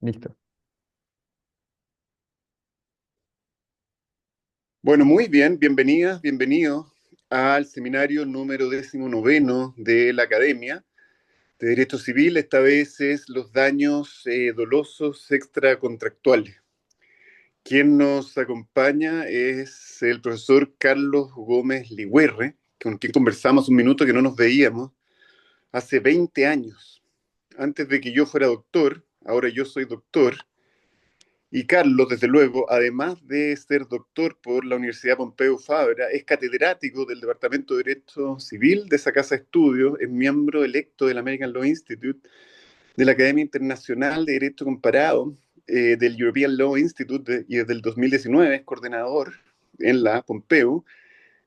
Listo. Bueno, muy bien, bienvenidas, bienvenidos al seminario número 19 de la Academia de Derecho Civil. Esta vez es los daños dolosos extracontractuales. Quien nos acompaña es el profesor Carlos Gómez Ligüerre, con quien conversamos un minuto que no nos veíamos hace 20 años. Antes de que yo fuera doctor, ahora yo soy doctor. Y Carlos, desde luego, además de ser doctor por la Universidad Pompeu Fabra, es catedrático del Departamento de Derecho Civil de esa casa de estudios, es miembro electo del American Law Institute, de la Academia Internacional de Derecho Comparado, del European Law Institute, y desde el 2019 es coordinador en la Pompeu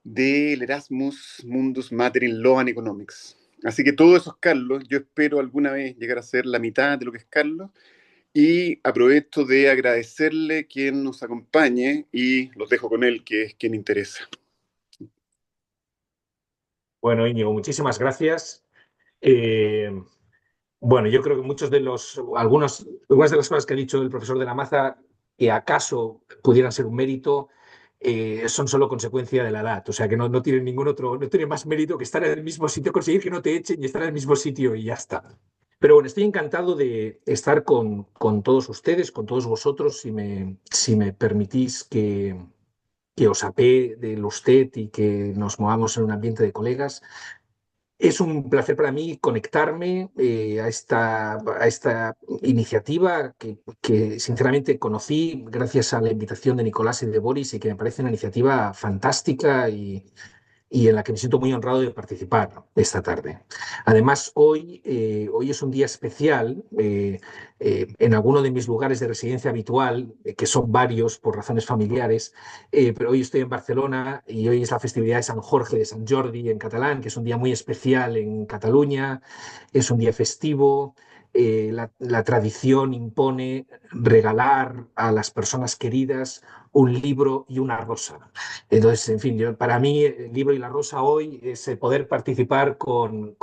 del Erasmus Mundus Mater in Law and Economics. Así que todo eso es Carlos. Yo espero alguna vez llegar a ser la mitad de lo que es Carlos y aprovecho de agradecerle quien nos acompañe y los dejo con él, que es quien interesa. Bueno, Íñigo, muchísimas gracias. Eh, bueno, yo creo que algunas de las cosas que ha dicho el profesor de la Maza, que acaso pudieran ser un mérito, son solo consecuencia de la edad. O sea, que no tienen ningún otro, no tiene más mérito que estar en el mismo sitio, conseguir que no te echen y estar en el mismo sitio y ya está. Pero bueno, estoy encantado de estar con todos ustedes, con todos vosotros, si me permitís que os apee del usted y que nos movamos en un ambiente de colegas. Es un placer para mí conectarme a esta iniciativa que sinceramente conocí gracias a la invitación de Nicolás y de Boris y que me parece una iniciativa fantástica y en la que me siento muy honrado de participar esta tarde. Además, hoy es un día especial. En alguno de mis lugares de residencia habitual, que son varios por razones familiares, pero hoy estoy en Barcelona y hoy es la festividad de San Jorge, de Sant Jordi en catalán, que es un día muy especial en Cataluña, es un día festivo. La tradición impone regalar a las personas queridas un libro y una rosa. Entonces, en fin, para mí el libro y la rosa hoy es poder participar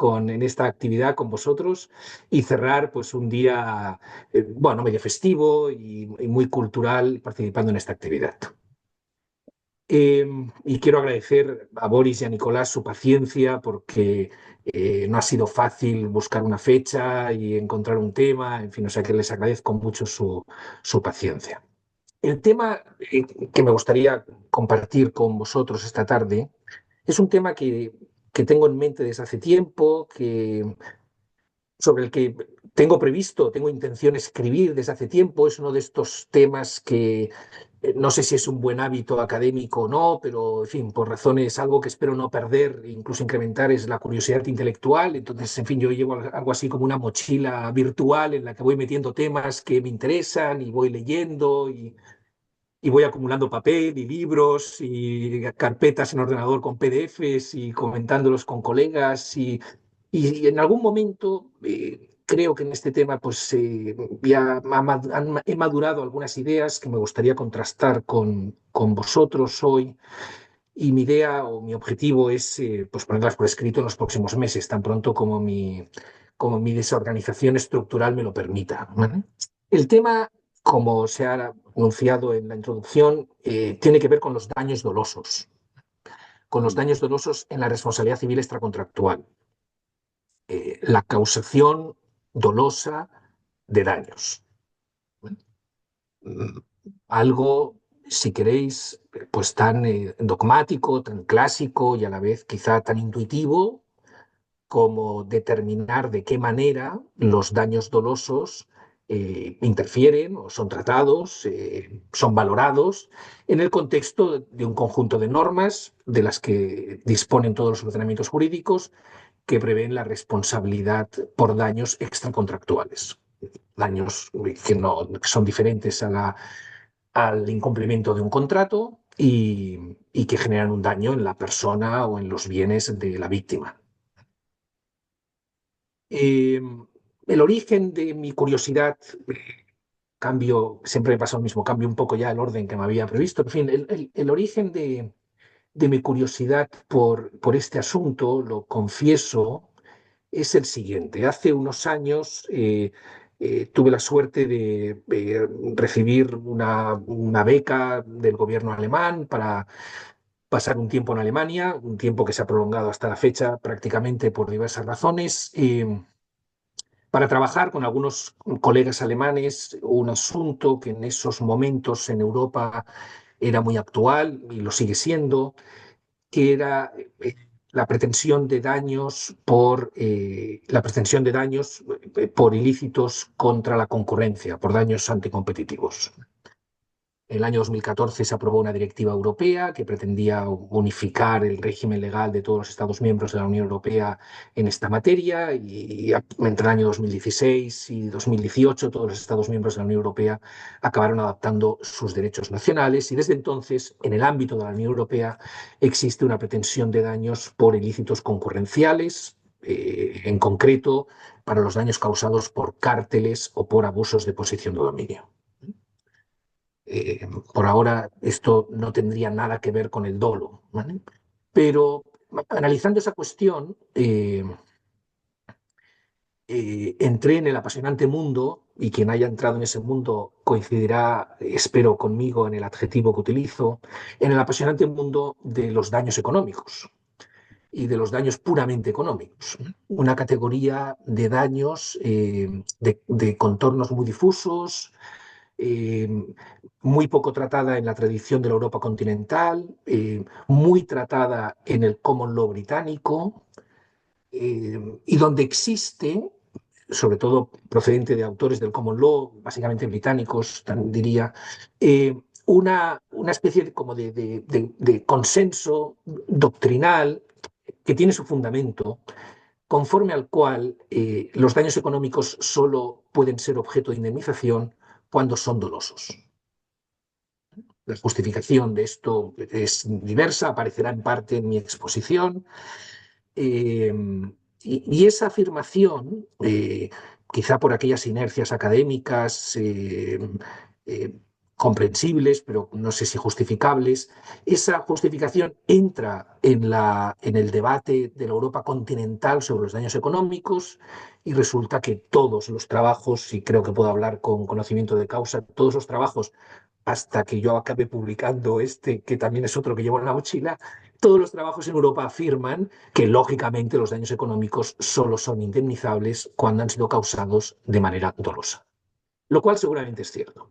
en esta actividad con vosotros y cerrar pues un día, bueno, medio festivo y muy cultural participando en esta actividad. Y quiero agradecer a Boris y a Nicolás su paciencia porque no ha sido fácil buscar una fecha y encontrar un tema, en fin, o sea que les agradezco mucho su paciencia. El tema que me gustaría compartir con vosotros esta tarde es un tema que tengo en mente desde hace tiempo, sobre el que tengo intención de escribir desde hace tiempo. Es uno de estos temas que no sé si es un buen hábito académico o no, pero en fin, por razones, algo que espero no perder, e incluso incrementar, es la curiosidad intelectual. Entonces, en fin, yo llevo algo así como una mochila virtual en la que voy metiendo temas que me interesan y voy leyendo y voy acumulando papel y libros y carpetas en ordenador con PDFs y comentándolos con colegas y en algún momento creo que en este tema pues ya he madurado algunas ideas que me gustaría contrastar con vosotros hoy y mi idea o mi objetivo es pues ponerlas por escrito en los próximos meses, tan pronto como mi desorganización estructural me lo permita, ¿vale? El tema, como se ha anunciado en la introducción, tiene que ver con los daños dolosos en la responsabilidad civil extracontractual, la causación dolosa de daños. ¿Vale? Algo, si queréis, pues tan dogmático, tan clásico y a la vez quizá tan intuitivo como determinar de qué manera los daños dolosos interfieren o son tratados, son valorados en el contexto de un conjunto de normas de las que disponen todos los ordenamientos jurídicos que prevén la responsabilidad por daños extracontractuales. Daños que son diferentes al incumplimiento de un contrato y que generan un daño en la persona o en los bienes de la víctima. Eh, el origen de mi curiosidad, siempre me pasa lo mismo, cambio un poco ya el orden que me había previsto. En fin, el origen de mi curiosidad por este asunto, lo confieso, es el siguiente. Hace unos años tuve la suerte de recibir una beca del gobierno alemán para pasar un tiempo en Alemania, un tiempo que se ha prolongado hasta la fecha prácticamente por diversas razones, para trabajar con algunos colegas alemanes un asunto que en esos momentos en Europa era muy actual y lo sigue siendo, que era la pretensión de daños por ilícitos contra la concurrencia, por daños anticompetitivos. En el año 2014 se aprobó una directiva europea que pretendía unificar el régimen legal de todos los Estados miembros de la Unión Europea en esta materia y entre el año 2016 y 2018 todos los Estados miembros de la Unión Europea acabaron adaptando sus derechos nacionales y desde entonces en el ámbito de la Unión Europea existe una pretensión de daños por ilícitos concurrenciales, en concreto para los daños causados por cárteles o por abusos de posición de dominio. Por ahora esto no tendría nada que ver con el dolo, ¿vale? Pero analizando esa cuestión, entré en el apasionante mundo, y quien haya entrado en ese mundo coincidirá, espero, conmigo en el adjetivo que utilizo, en el apasionante mundo de los daños económicos y de los daños puramente económicos. Una categoría de daños de contornos muy difusos, eh, muy poco tratada en la tradición de la Europa continental, muy tratada en el common law británico, y donde existe, sobre todo procedente de autores del common law, básicamente británicos, diría, una especie de consenso doctrinal que tiene su fundamento, conforme al cual los daños económicos solo pueden ser objeto de indemnización cuando son dolosos. La justificación de esto es diversa, aparecerá en parte en mi exposición. Eh, y esa afirmación, quizá por aquellas inercias académicas eh, comprensibles, pero no sé si justificables, esa justificación entra en el debate de la Europa continental sobre los daños económicos y resulta que todos los trabajos, y creo que puedo hablar con conocimiento de causa, todos los trabajos hasta que yo acabe publicando este, que también es otro que llevo en la mochila, todos los trabajos en Europa afirman que, lógicamente, los daños económicos solo son indemnizables cuando han sido causados de manera dolosa, lo cual seguramente es cierto.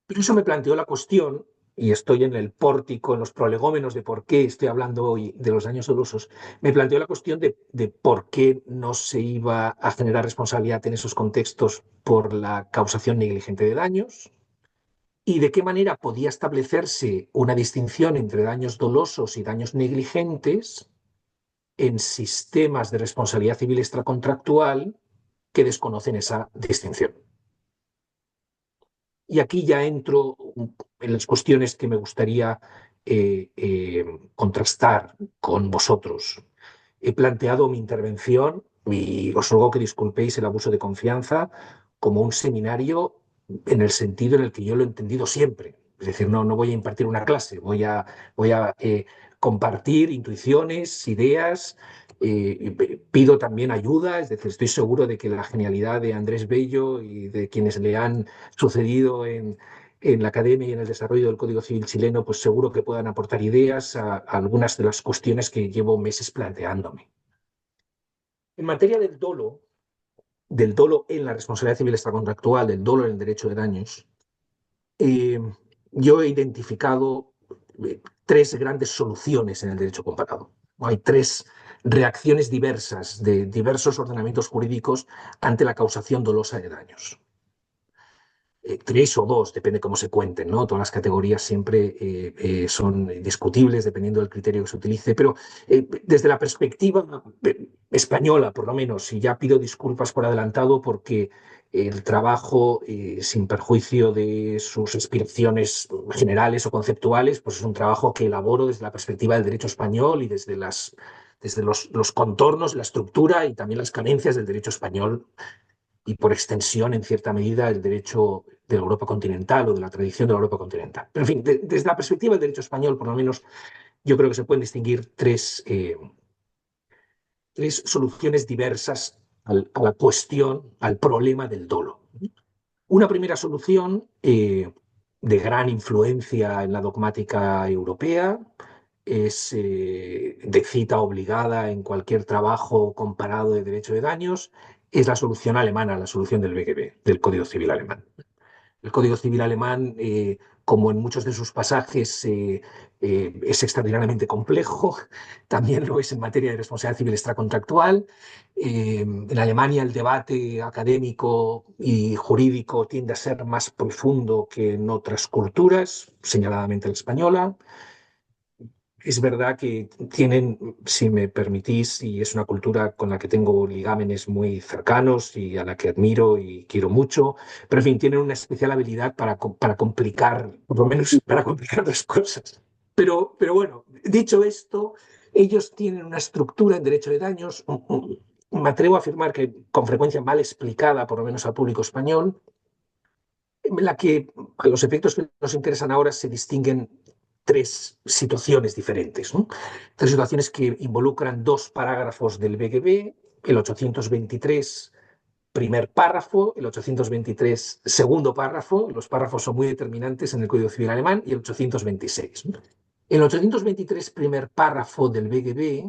Pero eso me planteó la cuestión, y estoy en el pórtico, en los prolegómenos de por qué estoy hablando hoy de los daños dolosos, me planteó la cuestión de por qué no se iba a generar responsabilidad en esos contextos por la causación negligente de daños, y de qué manera podía establecerse una distinción entre daños dolosos y daños negligentes en sistemas de responsabilidad civil extracontractual que desconocen esa distinción. Y aquí ya entro en las cuestiones que me gustaría contrastar con vosotros. He planteado mi intervención, y os ruego que disculpéis el abuso de confianza, como un seminario en el sentido en el que yo lo he entendido siempre. Es decir, no voy a impartir una clase, voy a compartir intuiciones, ideas, pido también ayuda, es decir, estoy seguro de que la genialidad de Andrés Bello y de quienes le han sucedido en la academia y en el desarrollo del Código Civil chileno, pues seguro que puedan aportar ideas a algunas de las cuestiones que llevo meses planteándome. En materia del dolo en la responsabilidad civil extracontractual, del dolo en el derecho de daños, eh, yo he identificado tres grandes soluciones en el derecho comparado. Hay tres reacciones diversas de diversos ordenamientos jurídicos ante la causación dolosa de daños. Tres o dos, depende cómo se cuenten, ¿no? Todas las categorías siempre son discutibles dependiendo del criterio que se utilice, pero desde la perspectiva española, por lo menos, y ya pido disculpas por adelantado porque el trabajo, sin perjuicio de sus aspiraciones generales o conceptuales, pues es un trabajo que elaboro desde la perspectiva del derecho español y desde los contornos, la estructura y también las carencias del derecho español y por extensión, en cierta medida, el derecho de la Europa continental o de la tradición de la Europa continental. Pero, en fin, desde la perspectiva del derecho español, por lo menos, yo creo que se pueden distinguir tres soluciones diversas a la cuestión, al problema del dolo. Una primera solución de gran influencia en la dogmática europea es de cita obligada en cualquier trabajo comparado de derecho de daños, es la solución alemana, la solución del BGB, del Código Civil alemán. El Código Civil alemán, como en muchos de sus pasajes, es extraordinariamente complejo. También lo es en materia de responsabilidad civil extracontractual. En Alemania el debate académico y jurídico tiende a ser más profundo que en otras culturas, señaladamente la española. Es verdad que tienen, si me permitís, y es una cultura con la que tengo ligámenes muy cercanos y a la que admiro y quiero mucho, pero en fin, tienen una especial habilidad para complicar, por lo menos para complicar las cosas. Pero bueno, dicho esto, ellos tienen una estructura en derecho de daños, me atrevo a afirmar que con frecuencia mal explicada, por lo menos al público español, en la que a los efectos que nos interesan ahora se distinguen tres situaciones diferentes, ¿no? Tres situaciones que involucran dos parágrafos del BGB, el 823 primer párrafo, el 823 segundo párrafo, los párrafos son muy determinantes en el Código Civil alemán, y el 826. El 823 primer párrafo del BGB,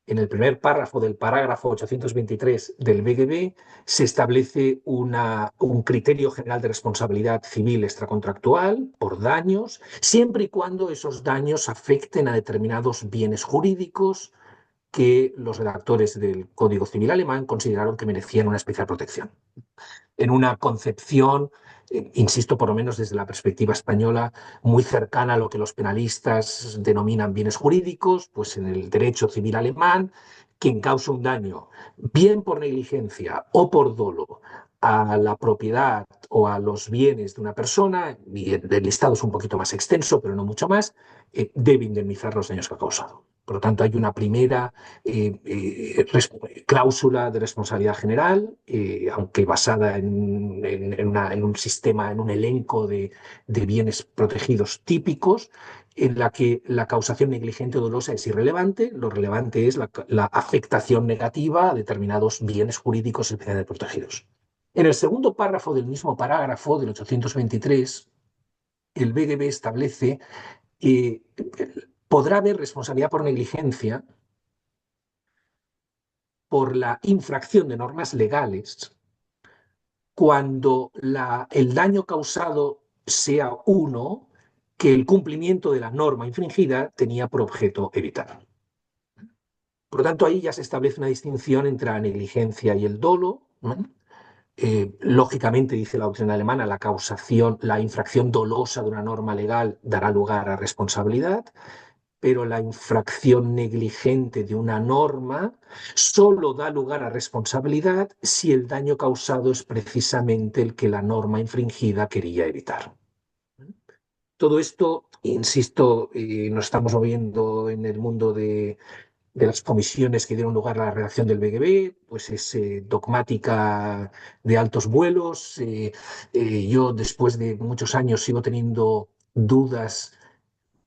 en el primer párrafo del parágrafo 823 del BGB, se establece un criterio general de responsabilidad civil extracontractual por daños, siempre y cuando esos daños afecten a determinados bienes jurídicos que los redactores del Código Civil alemán consideraron que merecían una especial protección. En una concepción, insisto, por lo menos desde la perspectiva española, muy cercana a lo que los penalistas denominan bienes jurídicos, pues en el derecho civil alemán, quien causa un daño, bien por negligencia o por dolo, a la propiedad o a los bienes de una persona, y el listado es un poquito más extenso, pero no mucho más, debe indemnizar los daños que ha causado. Por lo tanto, hay una primera cláusula de responsabilidad general, aunque basada en un sistema, en un elenco de bienes protegidos típicos, en la que la causación negligente o dolosa es irrelevante. Lo relevante es la afectación negativa a determinados bienes jurídicos especialmente protegidos. En el segundo párrafo del mismo parágrafo, del 823, el BGB establece que podrá haber responsabilidad por negligencia por la infracción de normas legales cuando el daño causado sea uno que el cumplimiento de la norma infringida tenía por objeto evitar. Por lo tanto, ahí ya se establece una distinción entre la negligencia y el dolo, ¿no? Lógicamente, dice la doctrina alemana, la infracción dolosa de una norma legal dará lugar a responsabilidad, pero la infracción negligente de una norma solo da lugar a responsabilidad si el daño causado es precisamente el que la norma infringida quería evitar. Todo esto, insisto, nos estamos moviendo en el mundo de las comisiones que dieron lugar a la redacción del BGB, pues es dogmática de altos vuelos. Yo, después de muchos años, sigo teniendo dudas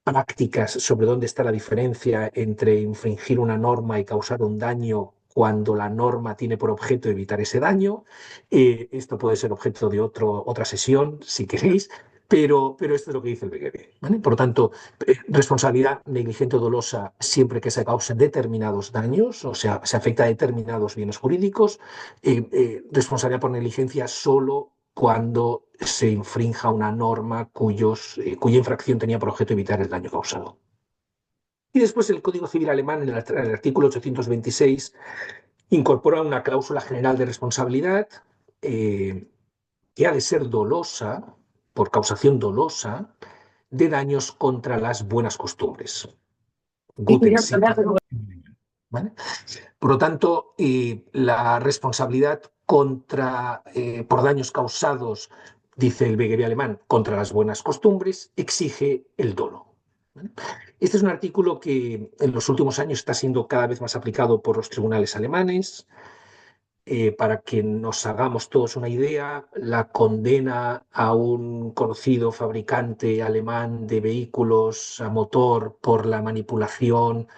prácticas sobre dónde está la diferencia entre infringir una norma y causar un daño cuando la norma tiene por objeto evitar ese daño. Esto puede ser objeto de otra sesión, si queréis, pero esto es lo que dice el BGB, ¿vale? Por lo tanto, responsabilidad negligente o dolosa siempre que se causen determinados daños, o sea, se afecta a determinados bienes jurídicos. Responsabilidad por negligencia solo cuando se infrinja una norma cuya infracción tenía por objeto evitar el daño causado. Y después el Código Civil alemán, en el artículo 826, incorpora una cláusula general de responsabilidad que ha de ser dolosa, por causación dolosa, de daños contra las buenas costumbres. ¿Vale? Por lo tanto, la responsabilidad por daños causados, dice el BGB alemán, contra las buenas costumbres, exige el dolo. ¿Vale? Este es un artículo que en los últimos años está siendo cada vez más aplicado por los tribunales alemanes. Para que nos hagamos todos una idea, la condena a un conocido fabricante alemán de vehículos a motor por la manipulación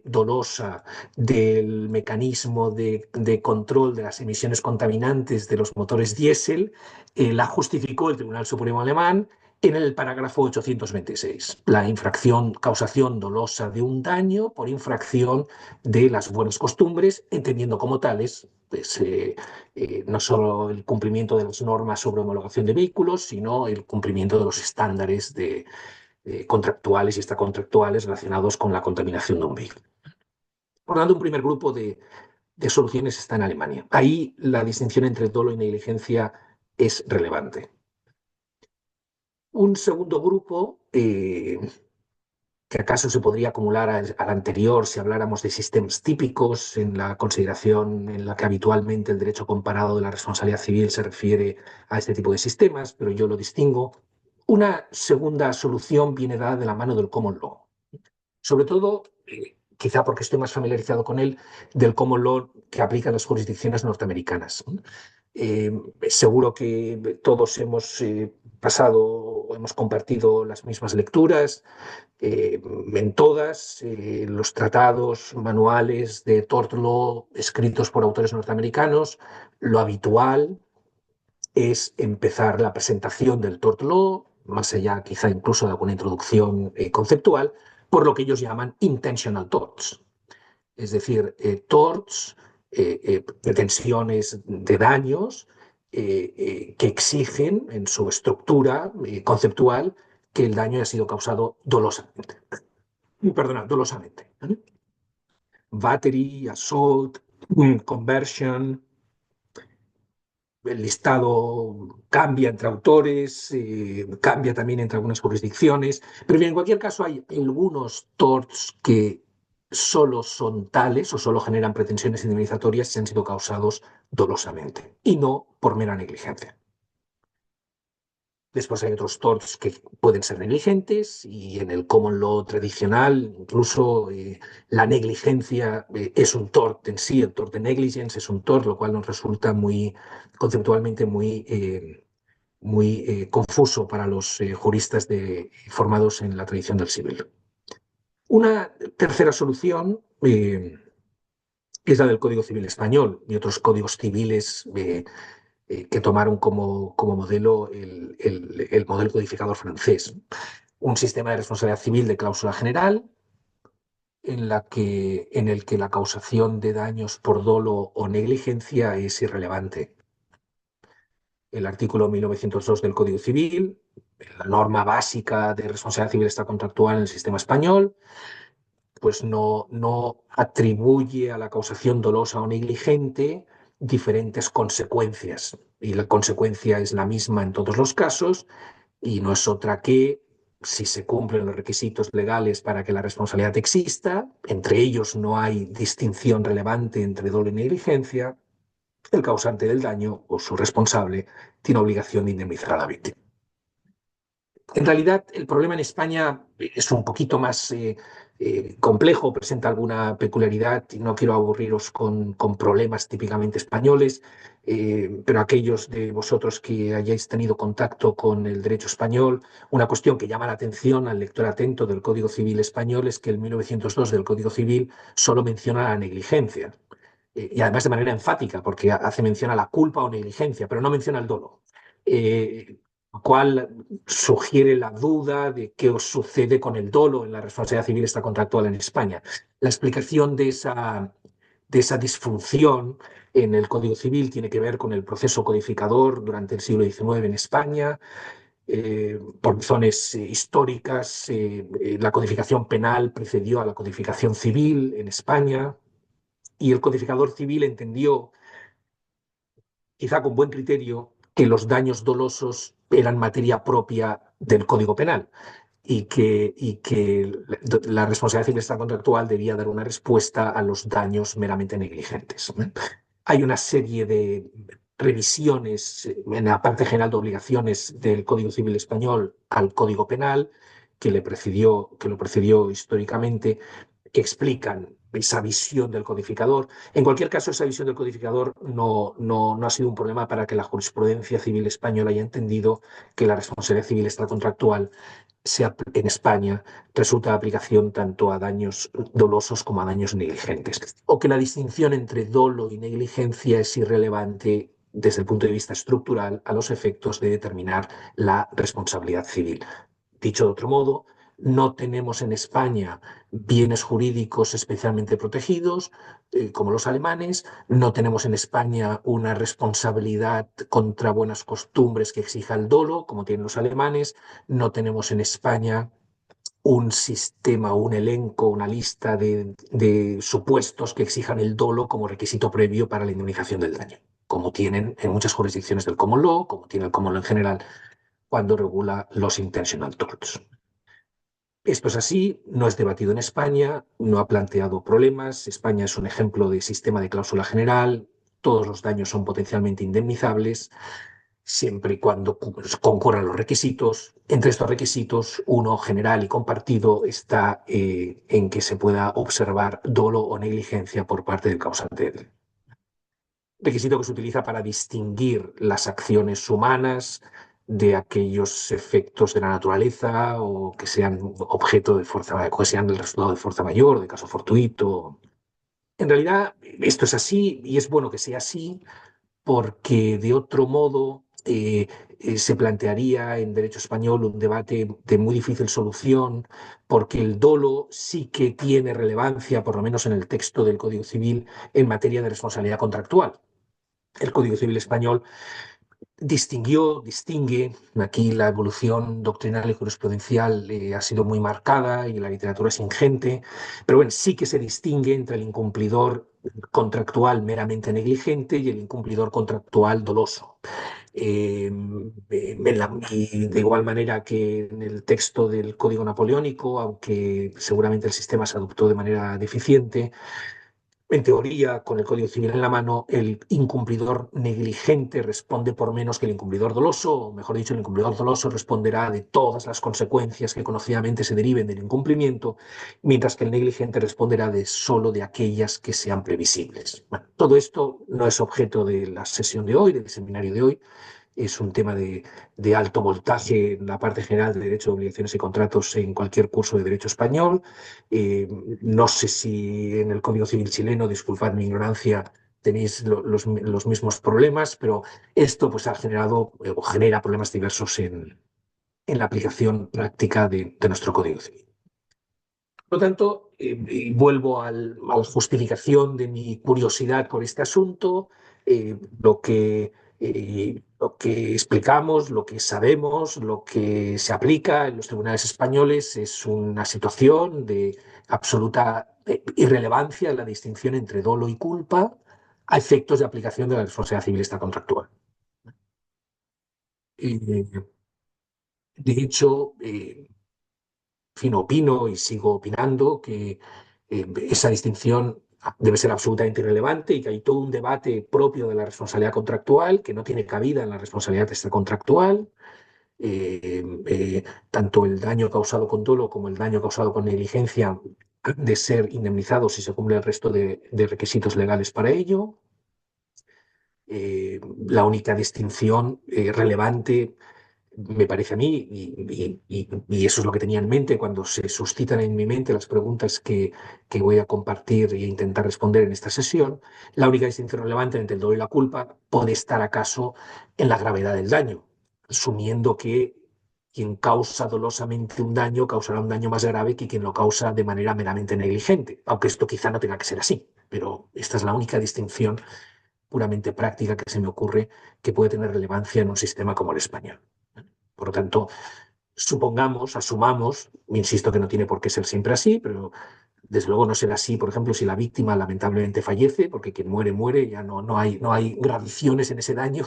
dolosa del mecanismo de control de las emisiones contaminantes de los motores diésel, la justificó el Tribunal Supremo alemán en el parágrafo 826, la infracción, causación dolosa de un daño por infracción de las buenas costumbres, entendiendo como tales pues, no solo el cumplimiento de las normas sobre homologación de vehículos, sino el cumplimiento de los estándares contractuales y extracontractuales relacionados con la contaminación de un vehículo. Por lo tanto, un primer grupo de soluciones está en Alemania. Ahí la distinción entre dolo y negligencia es relevante. Un segundo grupo, que acaso se podría acumular al anterior si habláramos de sistemas típicos, en la consideración en la que habitualmente el derecho comparado de la responsabilidad civil se refiere a este tipo de sistemas, pero yo lo distingo. Una segunda solución viene dada de la mano del common law, sobre todo, quizá porque estoy más familiarizado con él, del common law que aplica a las jurisdicciones norteamericanas. Seguro que todos hemos pasado o hemos compartido las mismas lecturas. En todas, los tratados, manuales de tort law escritos por autores norteamericanos, lo habitual es empezar la presentación del tort law, más allá quizá incluso de alguna introducción conceptual, por lo que ellos llaman intentional torts, es decir, torts, pretensiones de daños que exigen en su estructura conceptual que el daño haya sido causado dolosamente. Perdona, dolosamente. ¿Vale? Battery, assault, conversion. El listado cambia entre autores, cambia también entre algunas jurisdicciones, pero bien, en cualquier caso hay algunos torts que solo son tales o solo generan pretensiones indemnizatorias si han sido causados dolosamente y no por mera negligencia. Después hay otros torts que pueden ser negligentes y en el common law tradicional incluso la negligencia es un tort en sí, el tort de negligence es un tort, lo cual nos resulta muy conceptualmente muy confuso para los juristas formados en la tradición del civil. Una tercera solución es la del Código Civil Español y otros códigos civiles que tomaron como modelo el modelo codificador francés. Un sistema de responsabilidad civil de cláusula general en el que la causación de daños por dolo o negligencia es irrelevante. El artículo 1902 del Código Civil, la norma básica de responsabilidad civil extracontractual en el sistema español, pues no atribuye a la causación dolosa o negligente diferentes consecuencias. Y la consecuencia es la misma en todos los casos y no es otra que si se cumplen los requisitos legales para que la responsabilidad exista, entre ellos no hay distinción relevante entre dolo y negligencia, el causante del daño o su responsable tiene obligación de indemnizar a la víctima. En realidad, el problema en España es un poquito más complejo, presenta alguna peculiaridad y no quiero aburriros con problemas típicamente españoles, pero aquellos de vosotros que hayáis tenido contacto con el derecho español, una cuestión que llama la atención al lector atento del Código Civil español es que el 1902 del Código Civil solo menciona la negligencia. Y además de manera enfática, porque hace mención a la culpa o negligencia, pero no menciona el dolo. Lo cual sugiere la duda de qué os sucede con el dolo en la responsabilidad civil extracontractual en España. La explicación de esa disfunción en el Código Civil tiene que ver con el proceso codificador durante el siglo XIX en España. Por razones históricas, la codificación penal precedió a la codificación civil en España y el codificador civil entendió, quizá con buen criterio, que los daños dolosos eran materia propia del Código Penal y que la responsabilidad civil extracontractual debía dar una respuesta a los daños meramente negligentes. Hay una serie de revisiones en la parte general de obligaciones del Código Civil español al Código Penal que lo precedió históricamente que explican esa visión del codificador. En cualquier caso, esa visión del codificador no ha sido un problema para que la jurisprudencia civil española haya entendido que la responsabilidad civil extracontractual en España resulta de aplicación tanto a daños dolosos como a daños negligentes, o que la distinción entre dolo y negligencia es irrelevante desde el punto de vista estructural a los efectos de determinar la responsabilidad civil. Dicho de otro modo, no tenemos en España bienes jurídicos especialmente protegidos, como los alemanes. No tenemos en España una responsabilidad contra buenas costumbres que exija el dolo, como tienen los alemanes. No tenemos en España un sistema, un elenco, una lista de supuestos que exijan el dolo como requisito previo para la indemnización del daño, como tienen en muchas jurisdicciones del common law, como tiene el common law en general cuando regula los intentional torts. Esto es así, no es debatido en España, no ha planteado problemas. España es un ejemplo de sistema de cláusula general, todos los daños son potencialmente indemnizables, siempre y cuando concurran los requisitos. Entre estos requisitos, uno general y compartido está en que se pueda observar dolo o negligencia por parte del causante. Requisito que se utiliza para distinguir las acciones humanas de aquellos efectos de la naturaleza o que sean objeto de fuerza, que sean el resultado de fuerza mayor, de caso fortuito. En realidad, esto es así y es bueno que sea así porque de otro modo se plantearía en derecho español un debate de muy difícil solución, porque el dolo sí que tiene relevancia, por lo menos en el texto del Código Civil, en materia de responsabilidad contractual. El Código Civil español distingue, aquí la evolución doctrinal y jurisprudencial ha sido muy marcada y la literatura es ingente, pero bueno, sí que se distingue entre el incumplidor contractual meramente negligente y el incumplidor contractual doloso. Y de igual manera que en el texto del Código Napoleónico, aunque seguramente el sistema se adoptó de manera deficiente, en teoría, con el Código Civil en la mano, el incumplidor negligente responde por menos que el incumplidor doloso, o mejor dicho, el incumplidor doloso responderá de todas las consecuencias que conocidamente se deriven del incumplimiento, mientras que el negligente responderá de solo de aquellas que sean previsibles. Bueno, todo esto no es objeto de la sesión de hoy, del seminario de hoy. Es un tema de alto voltaje en la parte general de Derecho de Obligaciones y Contratos en cualquier curso de Derecho español. No sé si en el Código Civil chileno, disculpad mi ignorancia, tenéis los mismos problemas, pero esto pues, ha generado o genera problemas diversos en la aplicación práctica de nuestro Código Civil. Por lo tanto, vuelvo a la justificación de mi curiosidad por este asunto, lo que explicamos, lo que sabemos, lo que se aplica en los tribunales españoles es una situación de absoluta irrelevancia en la distinción entre dolo y culpa a efectos de aplicación de la responsabilidad civil extracontractual. Eh, de hecho, en fin, opino y sigo opinando que esa distinción debe ser absolutamente irrelevante y que hay todo un debate propio de la responsabilidad contractual que no tiene cabida en la responsabilidad extracontractual. Tanto el daño causado con dolo como el daño causado con negligencia han de ser indemnizados si se cumple el resto de requisitos legales para ello. La única distinción relevante me parece a mí, y eso es lo que tenía en mente cuando se suscitan en mi mente las preguntas que voy a compartir e intentar responder en esta sesión, la única distinción relevante entre el dolo y la culpa puede estar acaso en la gravedad del daño, asumiendo que quien causa dolosamente un daño causará un daño más grave que quien lo causa de manera meramente negligente, aunque esto quizá no tenga que ser así, pero esta es la única distinción puramente práctica que se me ocurre que puede tener relevancia en un sistema como el español. Por lo tanto, supongamos, asumamos, insisto que no tiene por qué ser siempre así, pero desde luego no será así, por ejemplo, si la víctima lamentablemente fallece, porque quien muere, muere, ya no hay gradaciones en ese daño.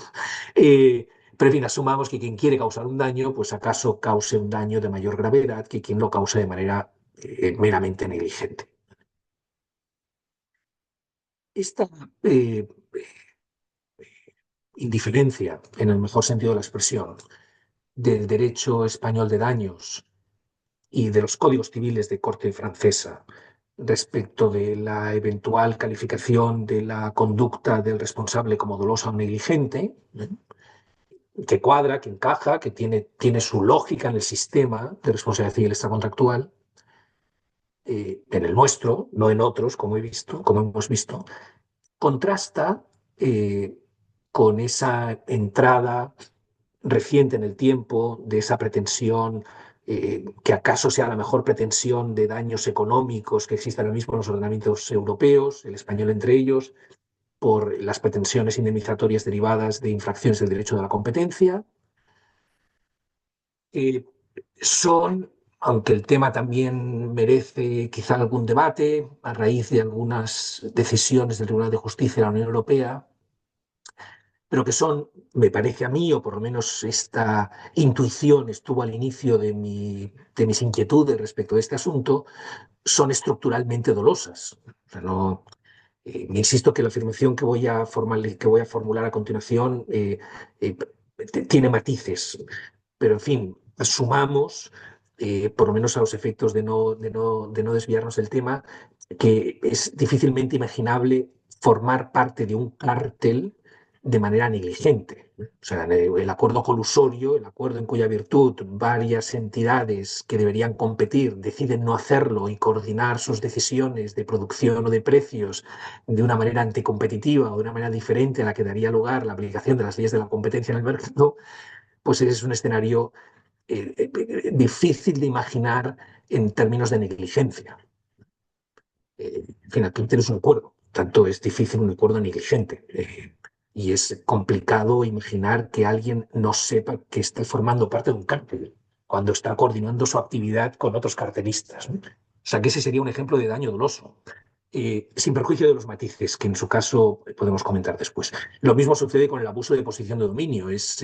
Pero en fin, asumamos que quien quiere causar un daño, pues acaso cause un daño de mayor gravedad que quien lo causa de manera meramente negligente. Esta indiferencia, en el mejor sentido de la expresión, del derecho español de daños y de los códigos civiles de corte francesa respecto de la eventual calificación de la conducta del responsable como dolosa o negligente, que cuadra, que encaja, que tiene su lógica en el sistema de responsabilidad civil extracontractual, en el nuestro, no en otros, como hemos visto, contrasta eh, con esa entrada reciente en el tiempo de esa pretensión, que acaso sea la mejor pretensión de daños económicos que existe ahora mismo en los ordenamientos europeos, el español entre ellos, por las pretensiones indemnizatorias derivadas de infracciones del derecho de la competencia. Eh, son, aunque el tema también merece quizá algún debate a raíz de algunas decisiones del Tribunal de Justicia de la Unión Europea, pero que son, me parece a mí, o por lo menos esta intuición estuvo al inicio de mis inquietudes respecto de este asunto, son estructuralmente dolosas. O sea, no, insisto que la afirmación que voy a formular a continuación eh, tiene matices, pero en fin, asumamos, por lo menos a los efectos de no desviarnos del tema, que es difícilmente imaginable formar parte de un cártel de manera negligente. O sea, el acuerdo colusorio, el acuerdo en cuya virtud varias entidades que deberían competir deciden no hacerlo y coordinar sus decisiones de producción o de precios de una manera anticompetitiva o de una manera diferente a la que daría lugar la aplicación de las leyes de la competencia en el mercado, pues ese es un escenario difícil de imaginar en términos de negligencia. En fin, aquí tienes un acuerdo, tanto es difícil un acuerdo negligente. Y es complicado imaginar que alguien no sepa que está formando parte de un cártel cuando está coordinando su actividad con otros cartelistas, ¿no? O sea, que ese sería un ejemplo de daño doloso, sin perjuicio de los matices, que en su caso podemos comentar después. Lo mismo sucede con el abuso de posición de dominio. Es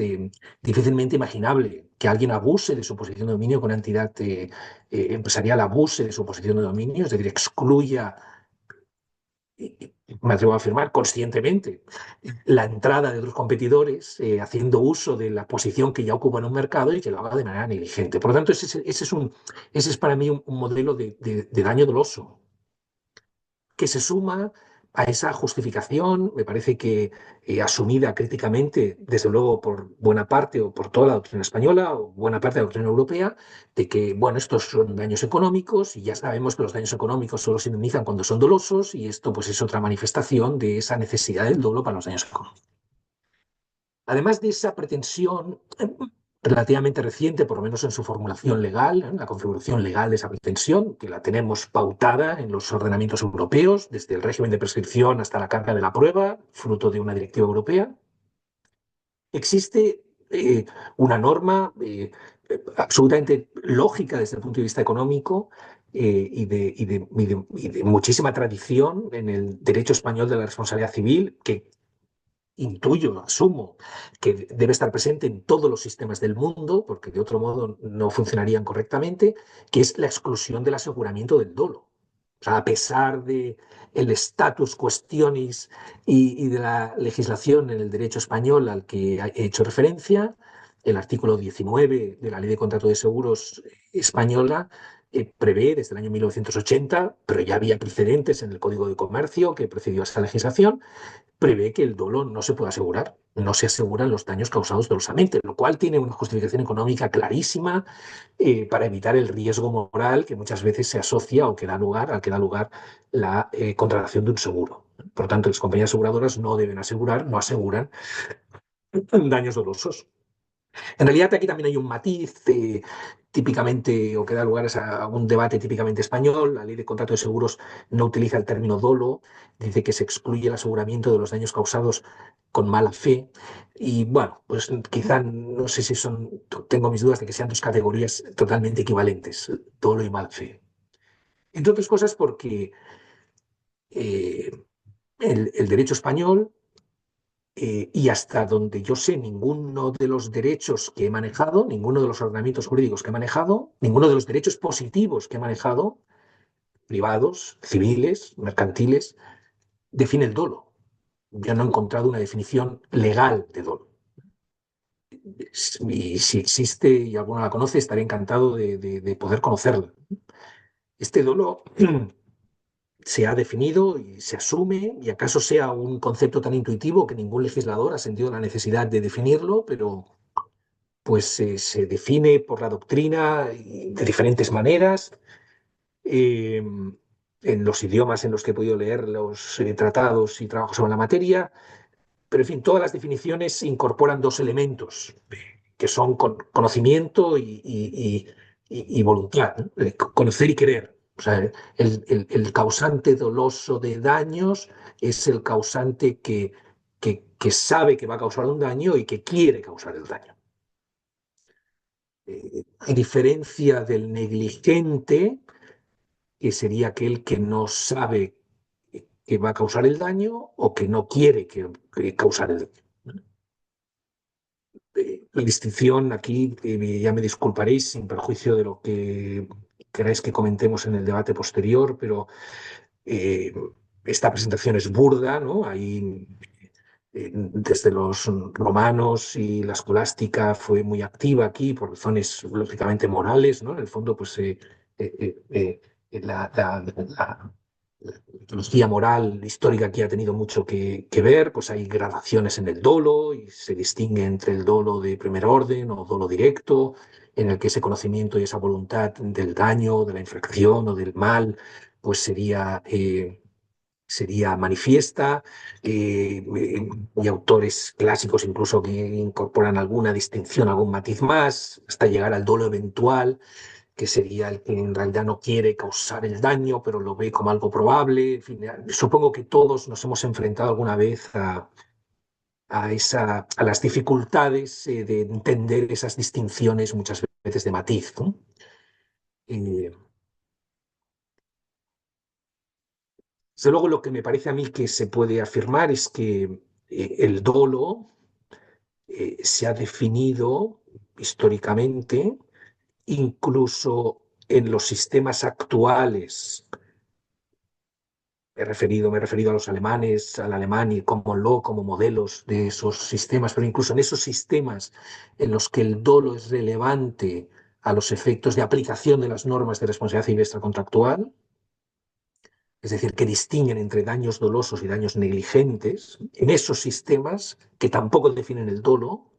difícilmente imaginable que alguien abuse de su posición de dominio, que una entidad empresarial abuse de su posición de dominio, es decir, excluya, me atrevo a afirmar, conscientemente, la entrada de otros competidores, haciendo uso de la posición que ya ocupa en un mercado y que lo haga de manera negligente. Por lo tanto, ese es para mí un modelo de daño doloso que se suma a esa justificación, me parece que asumida críticamente, desde luego por buena parte o por toda la doctrina española o buena parte de la doctrina europea, de que, bueno, estos son daños económicos y ya sabemos que los daños económicos solo se indemnizan cuando son dolosos y esto pues es otra manifestación de esa necesidad del dolo para los daños económicos. Además de esa pretensión relativamente reciente, por lo menos en su formulación legal, la configuración legal de esa pretensión, que la tenemos pautada en los ordenamientos europeos, desde el régimen de prescripción hasta la carga de la prueba, fruto de una directiva europea, existe una norma absolutamente lógica desde el punto de vista económico y de muchísima tradición en el derecho español de la responsabilidad civil, que intuyo, asumo, que debe estar presente en todos los sistemas del mundo, porque de otro modo no funcionarían correctamente, que es la exclusión del aseguramiento del dolo. O sea, a pesar de el status questionis y de la legislación en el derecho español al que he hecho referencia, el artículo 19 de la Ley de Contrato de Seguros española prevé desde el año 1980, pero ya había precedentes en el Código de Comercio que precedió a esa legislación, prevé que el dolo no se puede asegurar, no se aseguran los daños causados dolosamente, lo cual tiene una justificación económica clarísima para evitar el riesgo moral que muchas veces se asocia o que da lugar, al que da lugar la contratación de un seguro. Por tanto, las compañías aseguradoras no deben asegurar, no aseguran daños dolosos. En realidad aquí también hay un matiz típicamente, o que da lugar a un debate típicamente español. La ley de contrato de seguros no utiliza el término dolo, dice que se excluye el aseguramiento de los daños causados con mala fe. Y bueno, pues quizá no sé si son, tengo mis dudas de que sean dos categorías totalmente equivalentes, dolo y mala fe. Entre otras cosas porque eh, el derecho español y hasta donde yo sé, ninguno de los derechos que he manejado, ninguno de los ordenamientos jurídicos que he manejado, ninguno de los derechos positivos que he manejado, privados, civiles, mercantiles, define el dolo. Yo no he encontrado una definición legal de dolo. Y si existe y alguno la conoce, estaré encantado de poder conocerla. Este dolo se ha definido y se asume, y acaso sea un concepto tan intuitivo que ningún legislador ha sentido la necesidad de definirlo, pero pues se define por la doctrina de diferentes maneras, eh, en los idiomas en los que he podido leer los tratados y trabajos sobre la materia, pero en fin, todas las definiciones incorporan dos elementos, que son conocimiento y voluntad, ¿no? Conocer y querer. O sea, el causante doloso de daños es el causante que sabe que va a causar un daño y que quiere causar el daño. A diferencia del negligente, que sería aquel que no sabe que va a causar el daño o que no quiere que causar el daño. La distinción aquí, ya me disculparéis, sin perjuicio de lo que queráis que comentemos en el debate posterior, pero eh, esta presentación es burda, ¿no? Hay, desde los romanos y la escolástica fue muy activa aquí por razones lógicamente morales, ¿no? En el fondo, pues la teología moral histórica aquí ha tenido mucho que ver, pues hay gradaciones en el dolo y se distingue entre el dolo de primer orden o dolo directo, en el que ese conocimiento y esa voluntad del daño, de la infracción o del mal, pues sería manifiesta. Hay autores clásicos incluso que incorporan alguna distinción, algún matiz más, hasta llegar al dolo eventual, que sería el que en realidad no quiere causar el daño, pero lo ve como algo probable. En fin, supongo que todos nos hemos enfrentado alguna vez a las dificultades de entender esas distinciones muchas veces de matiz, ¿no? Eh, Desde luego, lo que me parece a mí que se puede afirmar es que el dolo se ha definido históricamente, incluso en los sistemas actuales. Me he referido a los alemanes, al alemán y como modelos de esos sistemas, pero incluso en esos sistemas en los que el dolo es relevante a los efectos de aplicación de las normas de responsabilidad civil extracontractual, es decir, que distinguen entre daños dolosos y daños negligentes, en esos sistemas que tampoco definen el dolo,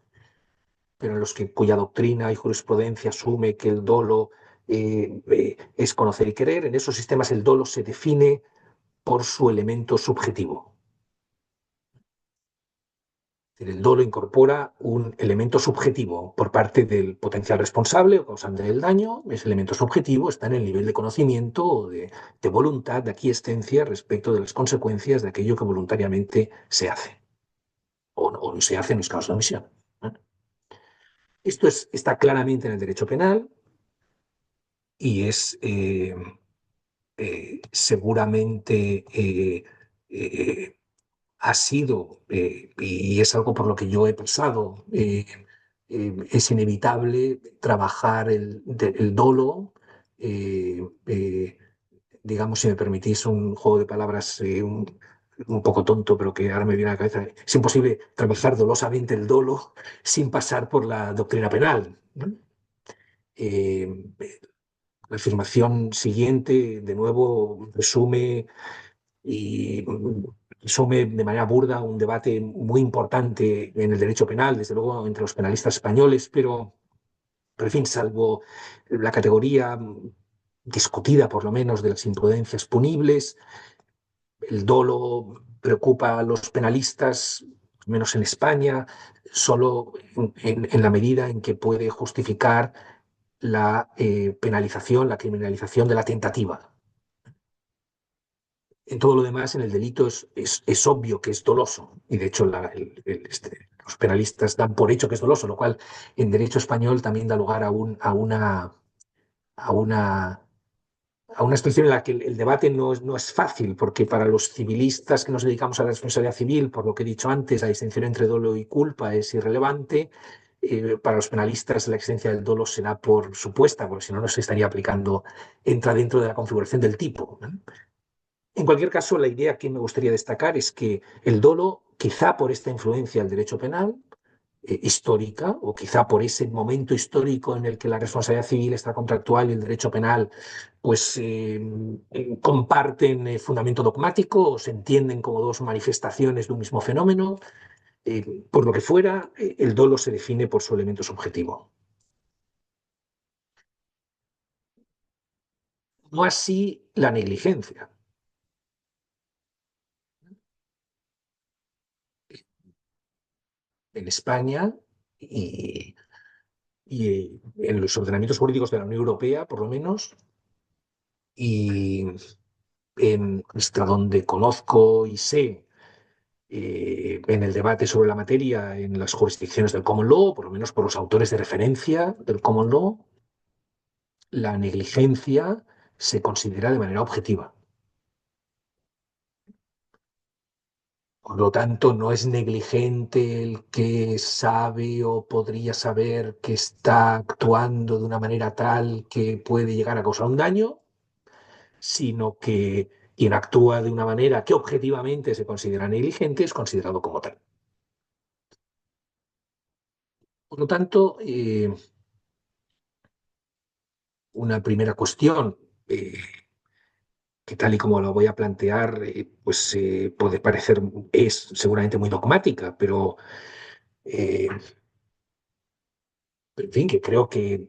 pero en los que cuya doctrina y jurisprudencia asume que el dolo es conocer y querer, en esos sistemas el dolo se define por su elemento subjetivo. El dolo incorpora un elemento subjetivo por parte del potencial responsable o causante del daño. Ese elemento subjetivo está en el nivel de conocimiento o de voluntad, de aquiescencia respecto de las consecuencias de aquello que voluntariamente se hace o no se hace en los casos de omisión. Esto está claramente en el derecho penal y es seguramente ha sido, y es algo por lo que yo he pasado, es inevitable trabajar el dolo, eh, eh, digamos, si me permitís un juego de palabras un poco tonto, pero que ahora me viene a la cabeza. Es imposible trabajar dolosamente el dolo sin pasar por la doctrina penal, ¿no? Eh, la afirmación siguiente, de nuevo, y resume de manera burda un debate muy importante en el derecho penal, desde luego entre los penalistas españoles, pero en fin, salvo la categoría discutida por lo menos de las imprudencias punibles, el dolo preocupa a los penalistas, menos en España, solo en la medida en que puede justificar la penalización, la criminalización de la tentativa. En todo lo demás, en el delito es obvio que es doloso. Y de hecho, los penalistas dan por hecho que es doloso, lo cual en derecho español también da lugar a una, a una situación en la que el debate no es fácil, porque para los civilistas que nos dedicamos a la responsabilidad civil, por lo que he dicho antes, la distinción entre dolo y culpa es irrelevante. Para los penalistas, la existencia del dolo será por supuesta, porque si no, no se estaría aplicando, entra dentro de la configuración del tipo, ¿no? En cualquier caso, la idea que me gustaría destacar es que el dolo, quizá por esta influencia del derecho penal, histórica, o quizá por ese momento histórico en el que la responsabilidad civil extracontractual y el derecho penal pues comparten fundamento dogmático o se entienden como dos manifestaciones de un mismo fenómeno. Por lo que fuera, el dolo se define por su elemento subjetivo. No así la negligencia. En España y en los ordenamientos jurídicos de la Unión Europea, por lo menos, y hasta donde conozco y sé, en el debate sobre la materia en las jurisdicciones del Common Law, por lo menos por los autores de referencia del Common Law, la negligencia se considera de manera objetiva. Por lo tanto, no es negligente el que sabe o podría saber que está actuando de una manera tal que puede llegar a causar un daño, sino que quien actúa de una manera que objetivamente se considera negligente es considerado como tal. Por lo tanto, una primera cuestión que tal y como lo voy a plantear, pues puede parecer, es seguramente muy dogmática, pero eh, en fin, que creo que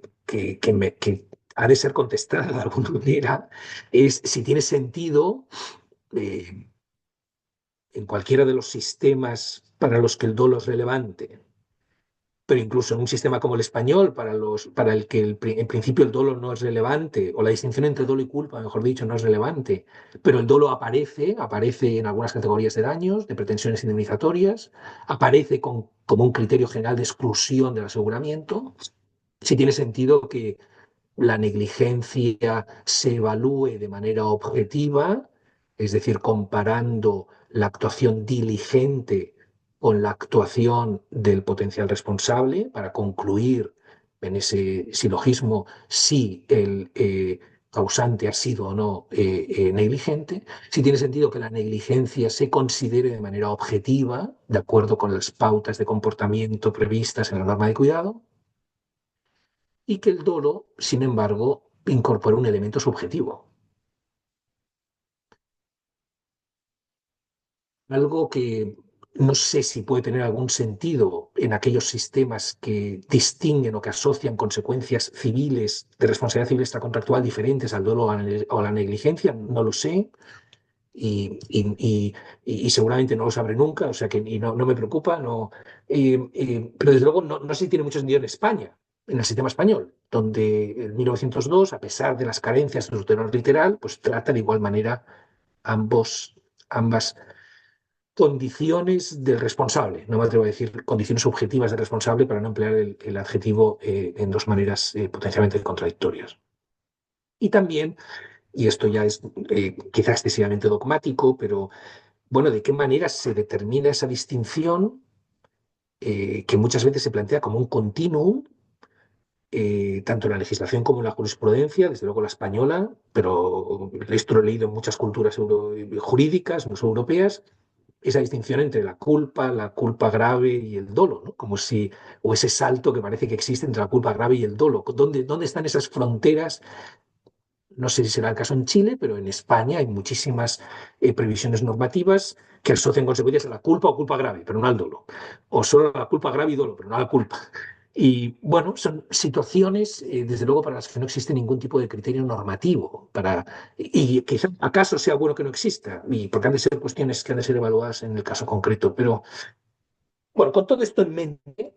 ha de ser contestada de alguna manera, es si tiene sentido eh, en cualquiera de los sistemas para los que el dolo es relevante, pero incluso en un sistema como el español, para el que en principio el dolo no es relevante, o la distinción entre dolo y culpa, mejor dicho, no es relevante, pero el dolo aparece en algunas categorías de daños, de pretensiones indemnizatorias, aparece como un criterio general de exclusión del aseguramiento, si tiene sentido que la negligencia se evalúe de manera objetiva, es decir, comparando la actuación diligente con la actuación del potencial responsable para concluir en ese silogismo si el causante ha sido o no negligente, si tiene sentido que la negligencia se considere de manera objetiva, de acuerdo con las pautas de comportamiento previstas en la norma de cuidado, y que el dolo, sin embargo, incorpora un elemento subjetivo, algo que no sé si puede tener algún sentido en aquellos sistemas que distinguen o que asocian consecuencias civiles de responsabilidad civil extracontractual diferentes al dolo o a la negligencia, no lo sé. Y seguramente no lo sabré nunca, o sea que no me preocupa, no, pero desde luego no sé si tiene mucho sentido en España, en el sistema español, donde en 1902, a pesar de las carencias de su tenor literal, pues trata de igual manera ambas condiciones del responsable. No me atrevo a decir condiciones objetivas del responsable para no emplear el adjetivo en dos maneras potencialmente contradictorias. Y también, y esto ya es quizá excesivamente dogmático, pero bueno, ¿de qué manera se determina esa distinción que muchas veces se plantea como un continuum, tanto en la legislación como en la jurisprudencia, desde luego la española, pero esto lo he leído en muchas culturas jurídicas, no solo europeas, esa distinción entre la culpa grave y el dolo, ¿no? Como si, o ese salto que parece que existe entre la culpa grave y el dolo. ¿Dónde están esas fronteras? No sé si será el caso en Chile, pero en España hay muchísimas previsiones normativas que asocian consecuencias a la culpa o culpa grave, pero no al dolo. O solo a la culpa grave y dolo, pero no a la culpa. Y bueno, son situaciones, desde luego, para las que no existe ningún tipo de criterio normativo. Y quizá acaso sea bueno que no exista, y porque han de ser cuestiones que han de ser evaluadas en el caso concreto. Pero bueno, con todo esto en mente,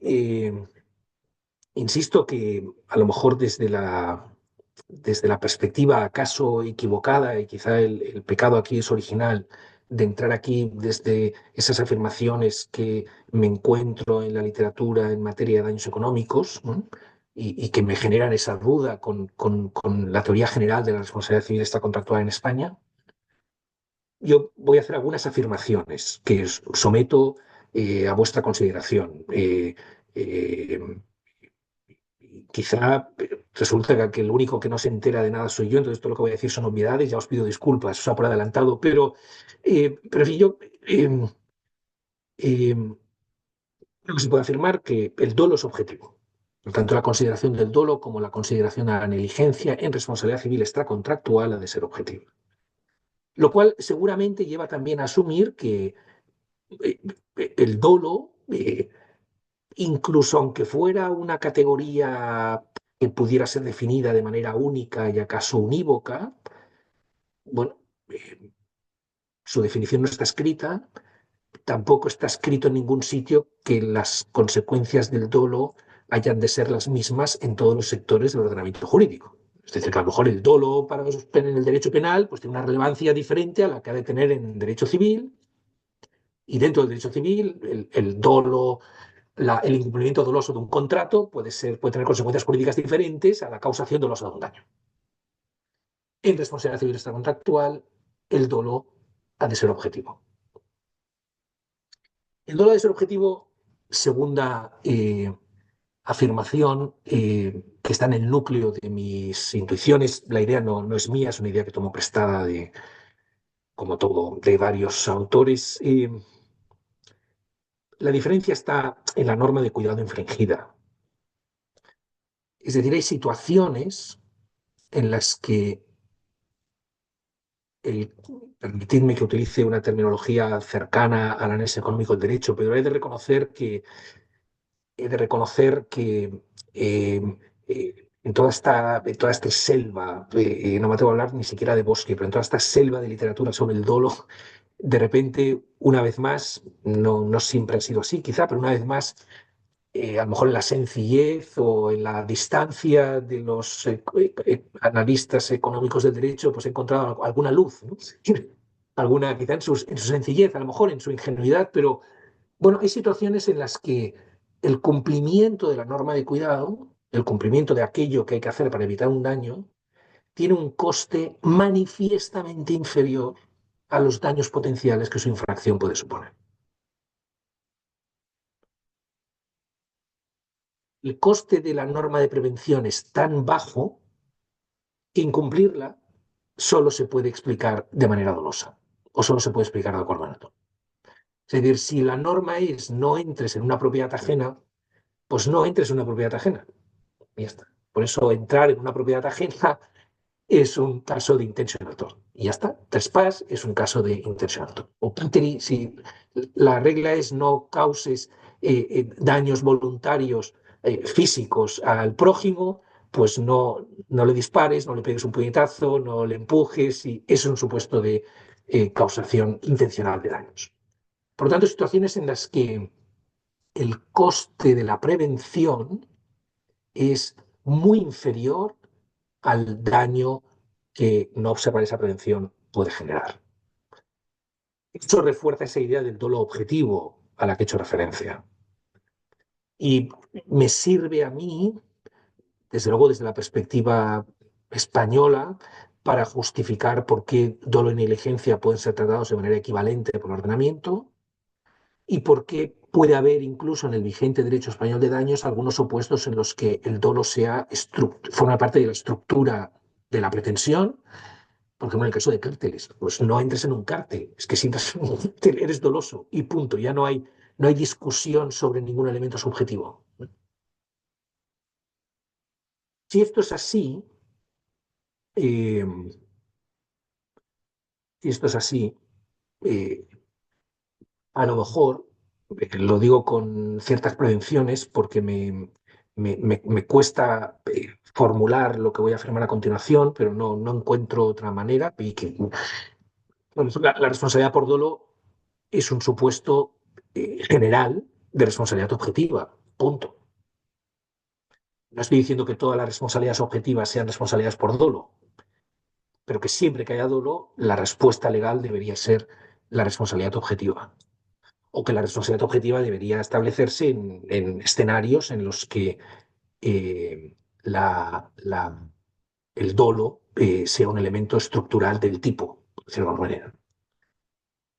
insisto que a lo mejor desde la perspectiva acaso equivocada, y quizá el pecado aquí es original, de entrar aquí desde esas afirmaciones que me encuentro en la literatura en materia de daños económicos, ¿no? Y que me generan esa duda con la teoría general de la responsabilidad civil extracontractual en España, yo voy a hacer algunas afirmaciones que someto a vuestra consideración. Eh, Quizá resulta que el único que no se entera de nada soy yo, entonces todo lo que voy a decir son obviedades, ya os pido disculpas, o sea, por adelantado, pero en fin, yo eh, Creo que se puede afirmar que el dolo es objetivo. Tanto la consideración del dolo como la consideración a la negligencia en responsabilidad civil extracontractual ha de ser objetiva. Lo cual seguramente lleva también a asumir que eh, el dolo, incluso aunque fuera una categoría que pudiera ser definida de manera única y acaso unívoca, bueno, eh, su definición no está escrita, tampoco está escrito en ningún sitio que las consecuencias del dolo hayan de ser las mismas en todos los sectores del ordenamiento jurídico. Es decir, que a lo mejor el dolo en el derecho penal pues, tiene una relevancia diferente a la que ha de tener en derecho civil, y dentro del derecho civil el dolo, el incumplimiento doloso de un contrato puede tener consecuencias jurídicas diferentes a la causación dolosa de un daño. En responsabilidad civil extracontractual, el dolo ha de ser objetivo. El dolo ha de ser objetivo, segunda afirmación que está en el núcleo de mis intuiciones. La idea no es mía, es una idea que tomo prestada como todo, de varios autores. La diferencia está en la norma de cuidado infringida. Es decir, hay situaciones en las que, el, permitidme que utilice una terminología cercana al análisis económico del derecho, pero he de reconocer que eh, en toda esta selva, no me atrevo a hablar ni siquiera de bosque, pero en toda esta selva de literatura sobre el dolo, de repente, una vez más, no siempre ha sido así, quizá, pero una vez más, a lo mejor en la sencillez o en la distancia de los analistas económicos del derecho, pues he encontrado alguna luz, ¿no? Alguna, quizá en su sencillez, a lo mejor en su ingenuidad, pero bueno, hay situaciones en las que el cumplimiento de la norma de cuidado, el cumplimiento de aquello que hay que hacer para evitar un daño, tiene un coste manifiestamente inferior a los daños potenciales que su infracción puede suponer. El coste de la norma de prevención es tan bajo que incumplirla solo se puede explicar de manera dolosa o solo se puede explicar de acuerdo a la norma. Es decir, si la norma es no entres en una propiedad ajena, pues no entres en una propiedad ajena. Y ya está. Por eso entrar en una propiedad ajena es un caso de intention autor. Y ya está. Trespass es un caso de intention autor. O battery, si la regla es no causes daños voluntarios físicos al prójimo, pues no le dispares, no le pegues un puñetazo, no le empujes, y es un supuesto de causación intencional de daños. Por lo tanto, situaciones en las que el coste de la prevención es muy inferior al daño que no observar esa prevención puede generar. Esto refuerza esa idea del dolo objetivo a la que he hecho referencia. Y me sirve a mí, desde luego desde la perspectiva española, para justificar por qué dolo y negligencia pueden ser tratados de manera equivalente por el ordenamiento y por qué puede haber incluso en el vigente derecho español de daños algunos supuestos en los que el dolo forma parte de la estructura de la pretensión. Por ejemplo, en el caso de cárteles, pues no entres en un cártel. Es que si entras en un cártel eres doloso y punto. Ya no hay discusión sobre ningún elemento subjetivo. Si esto es así, eh, si esto es así, eh, a lo mejor, lo digo con ciertas prevenciones porque me cuesta formular lo que voy a afirmar a continuación, pero no encuentro otra manera. Bueno, la responsabilidad por dolo es un supuesto general de responsabilidad objetiva. Punto. No estoy diciendo que todas las responsabilidades objetivas sean responsabilidades por dolo, pero que siempre que haya dolo, la respuesta legal debería ser la responsabilidad objetiva. O que la responsabilidad objetiva debería establecerse en escenarios en los que eh, el dolo sea un elemento estructural del tipo, de alguna manera.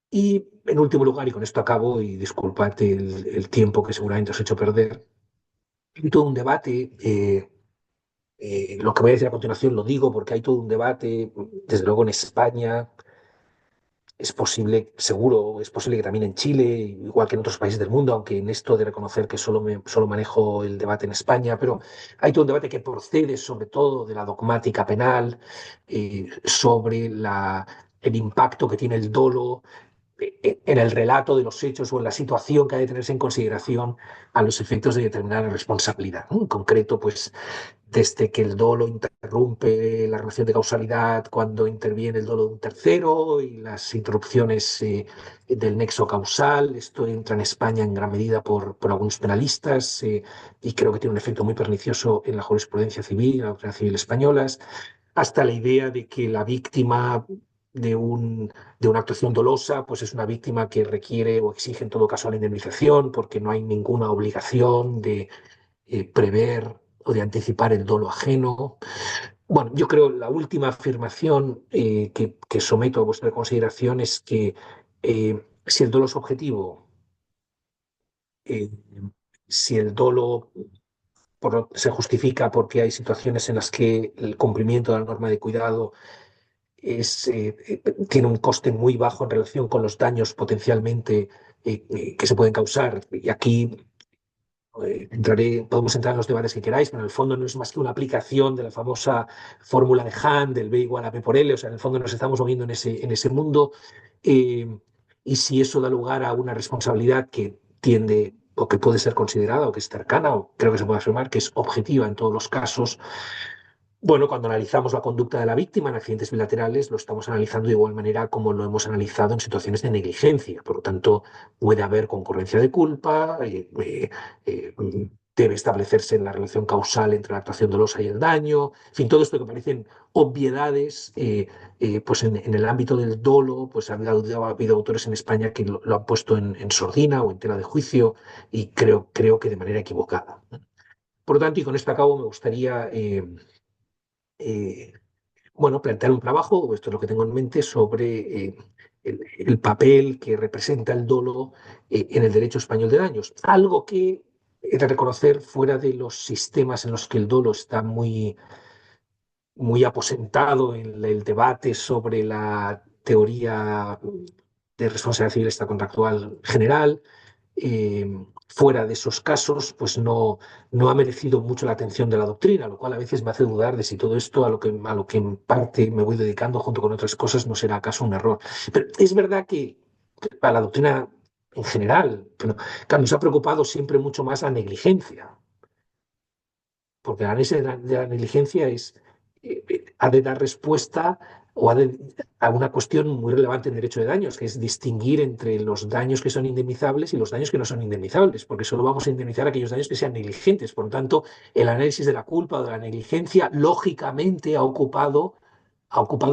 Y en último lugar, y con esto acabo, y disculpad el tiempo que seguramente os he hecho perder, hay todo un debate, lo que voy a decir a continuación lo digo porque hay todo un debate, desde luego en España, es posible, seguro, es posible que también en Chile, igual que en otros países del mundo, aunque en esto de reconocer que solo manejo el debate en España, pero hay todo un debate que procede sobre todo de la dogmática penal, sobre el impacto que tiene el dolo en el relato de los hechos o en la situación que ha de tenerse en consideración a los efectos de determinar la responsabilidad, ¿no? En concreto, pues desde que el dolo interrumpe la relación de causalidad cuando interviene el dolo de un tercero y las interrupciones del nexo causal. Esto entra en España en gran medida por algunos penalistas y creo que tiene un efecto muy pernicioso en la jurisprudencia civil, en la doctrina civil españolas, hasta la idea de que la víctima de, de una actuación dolosa pues es una víctima que requiere o exige en todo caso la indemnización porque no hay ninguna obligación de prever o de anticipar el dolo ajeno. Bueno, yo creo la última afirmación que someto a vuestra consideración es que si el dolo es objetivo, eh, si el dolo se justifica porque hay situaciones en las que el cumplimiento de la norma de cuidado tiene un coste muy bajo en relación con los daños potencialmente que se pueden causar. Y aquí podemos entrar en los debates que queráis, pero en el fondo no es más que una aplicación de la famosa fórmula de Hahn, del B igual a P por L, o sea, en el fondo nos estamos moviendo en ese mundo, eh, y si eso da lugar a una responsabilidad que tiende o que puede ser considerada o que es cercana, o creo que se puede afirmar que es objetiva en todos los casos, bueno, cuando analizamos la conducta de la víctima en accidentes bilaterales, lo estamos analizando de igual manera como lo hemos analizado en situaciones de negligencia. Por lo tanto, puede haber concurrencia de culpa, eh, debe establecerse en la relación causal entre la actuación dolosa y el daño. En fin, todo esto que parecen obviedades, pues en el ámbito del dolo, pues ha habido autores en España que lo han puesto en sordina o en tela de juicio y creo que de manera equivocada. Por lo tanto, y con esto acabo, me gustaría eh, bueno, plantear un trabajo, o esto es lo que tengo en mente, sobre el papel que representa el dolo en el derecho español de daños. Algo que he de reconocer fuera de los sistemas en los que el dolo está muy aposentado en el debate sobre la teoría de responsabilidad civil extracontractual general. Fuera de esos casos, pues no ha merecido mucho la atención de la doctrina, lo cual a veces me hace dudar de si todo esto a lo que en parte me voy dedicando junto con otras cosas no será acaso un error. Pero es verdad que para la doctrina en general, pero, claro, nos ha preocupado siempre mucho más la negligencia, porque el análisis de la negligencia ha de dar respuesta o a una cuestión muy relevante en derecho de daños, que es distinguir entre los daños que son indemnizables y los daños que no son indemnizables, porque solo vamos a indemnizar aquellos daños que sean negligentes. Por lo tanto, el análisis de la culpa o de la negligencia, lógicamente, ha ocupado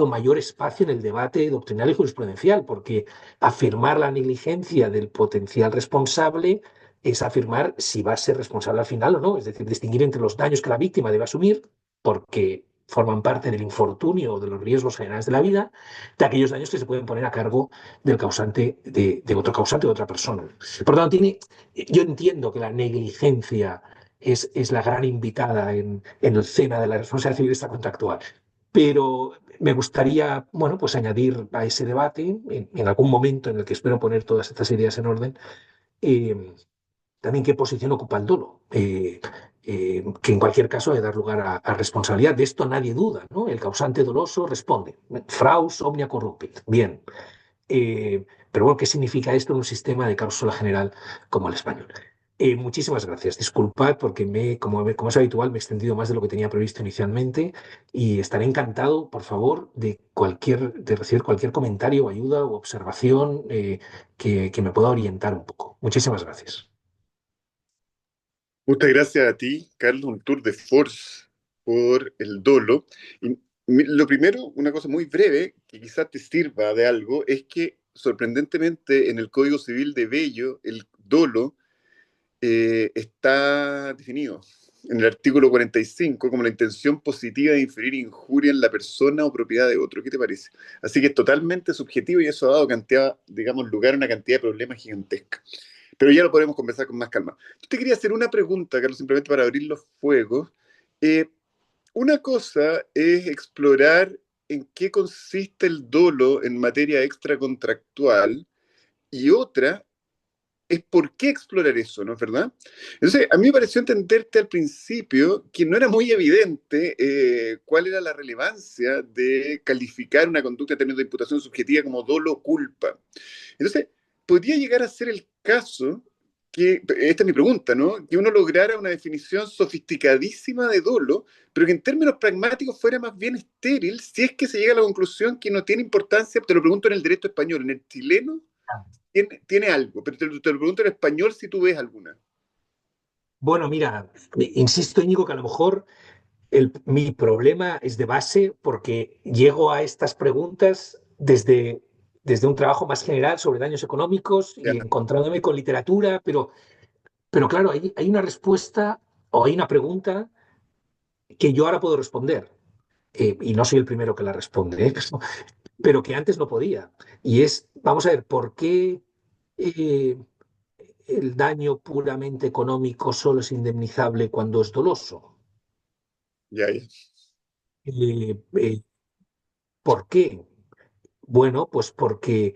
mayor espacio en el debate doctrinal y jurisprudencial, porque afirmar la negligencia del potencial responsable es afirmar si va a ser responsable al final o no, es decir, distinguir entre los daños que la víctima debe asumir, porque forman parte del infortunio o de los riesgos generales de la vida, de aquellos daños que se pueden poner a cargo del causante, de otro causante, de otra persona. Por lo tanto, yo entiendo que la negligencia es la gran invitada en el seno de la responsabilidad civil extracontractual, pero me gustaría, bueno, pues añadir a ese debate, en algún momento en el que espero poner todas estas ideas en orden, eh, también qué posición ocupa el dolo, que en cualquier caso ha de dar lugar a responsabilidad. De esto nadie duda, ¿no? El causante doloso responde, fraus omnia corrupit. Bien. Pero bueno, ¿qué significa esto en un sistema de cláusula general como el español? Muchísimas gracias. Disculpad porque como es habitual, me he extendido más de lo que tenía previsto inicialmente y estaré encantado, por favor, de recibir cualquier comentario, ayuda o observación que me pueda orientar un poco. Muchísimas gracias. Muchas gracias a ti, Carlos, un tour de force por el dolo. Y lo primero, una cosa muy breve, que quizás te sirva de algo, es que sorprendentemente en el Código Civil de Bello, el dolo está definido en el artículo 45 como la intención positiva de inferir injuria en la persona o propiedad de otro. ¿Qué te parece? Así que es totalmente subjetivo y eso ha dado cantidad, digamos, lugar a una cantidad de problemas gigantesca. Pero ya lo podremos conversar con más calma. Yo te quería hacer una pregunta, Carlos, simplemente para abrir los fuegos. Eh, una cosa es explorar en qué consiste el dolo en materia extracontractual y otra es por qué explorar eso, ¿no es verdad? Entonces, a mí me pareció entenderte al principio que no era muy evidente cuál era la relevancia de calificar una conducta en términos de imputación subjetiva como dolo o culpa. Entonces, podría llegar a ser el caso que, esta es mi pregunta, ¿no? Que uno lograra una definición sofisticadísima de dolo, pero que en términos pragmáticos fuera más bien estéril si es que se llega a la conclusión que no tiene importancia, te lo pregunto en el derecho español, en el chileno tiene algo, pero te lo pregunto en español si tú ves alguna. Bueno, mira, insisto, Íñigo, que a lo mejor mi problema es de base porque llego a estas preguntas desde un trabajo más general sobre daños económicos Ya, y encontrándome con literatura, pero claro, hay una respuesta o hay una pregunta que yo ahora puedo responder. Y no soy el primero que la responde, ¿eh? Pero que antes no podía. Y es, vamos a ver, ¿por qué eh, el daño puramente económico solo es indemnizable cuando es doloso? ya, ya. Eh, eh, ¿Por qué? Bueno, pues porque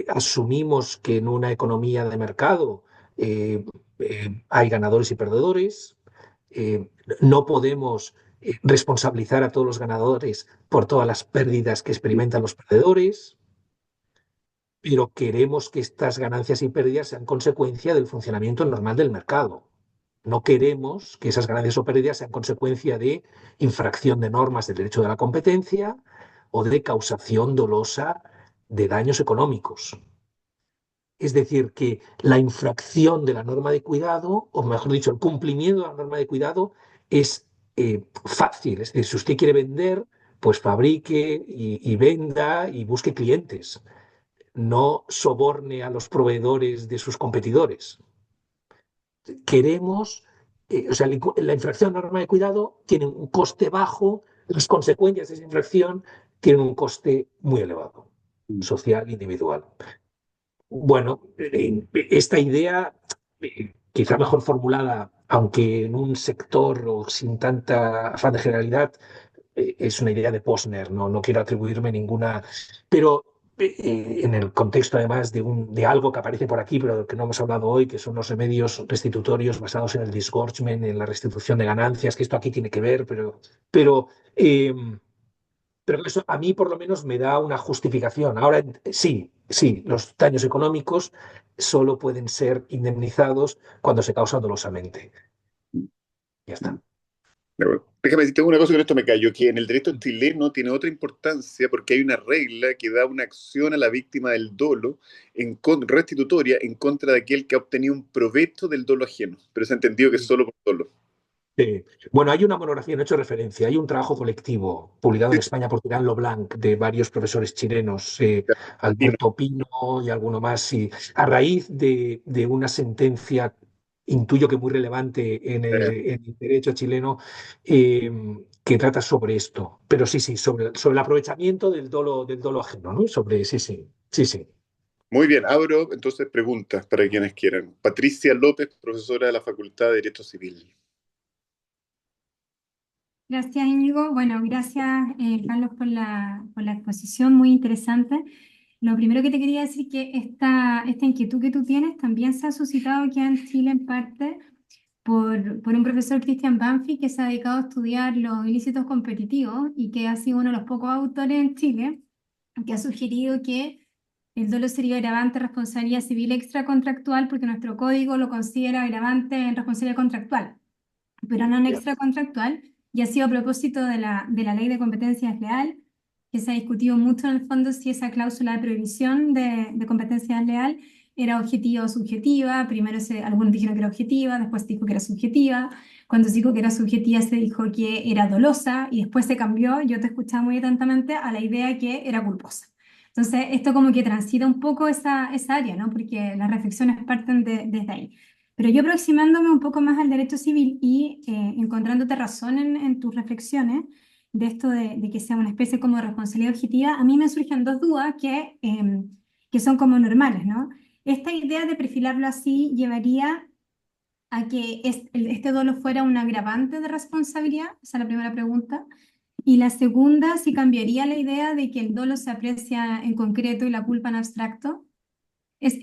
asumimos que en una economía de mercado eh, hay ganadores y perdedores. eh, no podemos responsabilizar a todos los ganadores por todas las pérdidas que experimentan los perdedores, pero queremos que estas ganancias y pérdidas sean consecuencia del funcionamiento normal del mercado. No queremos que esas ganancias o pérdidas sean consecuencia de infracción de normas del derecho de la competencia o de causación dolosa de daños económicos. Es decir, que la infracción de la norma de cuidado, o mejor dicho, el cumplimiento de la norma de cuidado es fácil. Es decir, si usted quiere vender, pues fabrique y venda y busque clientes. No soborne a los proveedores de sus competidores. Queremos, o sea, la infracción a norma de cuidado tiene un coste bajo, las consecuencias de esa infracción tienen un coste muy elevado, social e individual. Bueno, esta idea, quizá mejor formulada, aunque en un sector o sin tanta afán de generalidad, es una idea de Posner, no quiero atribuirme ninguna, pero en el contexto además de algo que aparece por aquí, pero del que no hemos hablado hoy, que son los remedios restitutorios basados en el disgorgement, en la restitución de ganancias, que esto aquí tiene que ver, pero eh, pero eso a mí por lo menos me da una justificación. Ahora sí, sí, los daños económicos solo pueden ser indemnizados cuando se causan dolosamente. Ya está. Déjame decirte una cosa que con esto me cayó, que en el derecho chileno tiene otra importancia porque hay una regla que da una acción a la víctima del dolo restitutoria en contra de aquel que ha obtenido un provecho del dolo ajeno, pero se ha entendido que es Sí. solo por dolo. Bueno, hay una monografía, no he hecho referencia, hay un trabajo colectivo publicado Sí, en España por Tirán Leblanc de varios profesores chilenos, sí, no, Alberto Pino y alguno más, y a raíz de una sentencia, intuyo que muy relevante en el derecho chileno, eh, que trata sobre esto. Pero sí, sí, sobre el aprovechamiento del dolo ajeno, ¿no? Sobre, sí, sí, sí, sí. Muy bien, abro entonces preguntas para quienes quieran. Patricia López, profesora de la Facultad de Derecho Civil. Gracias, Íñigo. Bueno, gracias, Carlos, por la exposición, muy interesante. Lo primero que te quería decir que esta inquietud que tú tienes también se ha suscitado aquí en Chile en parte por un profesor, Christian Banfi, que se ha dedicado a estudiar los ilícitos competitivos y que ha sido uno de los pocos autores en Chile que ha sugerido que el dolo sería agravante en responsabilidad civil extracontractual porque nuestro código lo considera agravante en responsabilidad contractual, pero no en Ya. extracontractual, y ha sido a propósito de la ley de competencia desleal, que se ha discutido mucho en el fondo si esa cláusula de prohibición de competencia desleal era objetiva o subjetiva. Primero algunos dijeron que era objetiva, después se dijo que era subjetiva. Cuando se dijo que era subjetiva se dijo que era dolosa y después se cambió, yo te escuchaba muy atentamente, a la idea que era culposa. Entonces, esto como que transita un poco esa área, ¿no? Porque las reflexiones parten desde ahí. Pero yo aproximándome un poco más al derecho civil y encontrándote razón en tus reflexiones de esto de que sea una especie como de responsabilidad objetiva, a mí me surgen dos dudas que son como normales, ¿no? Esta idea de perfilarlo así llevaría a que este dolo fuera un agravante de responsabilidad, esa es la primera pregunta. Y la segunda, si cambiaría la idea de que el dolo se aprecia en concreto y la culpa en abstracto.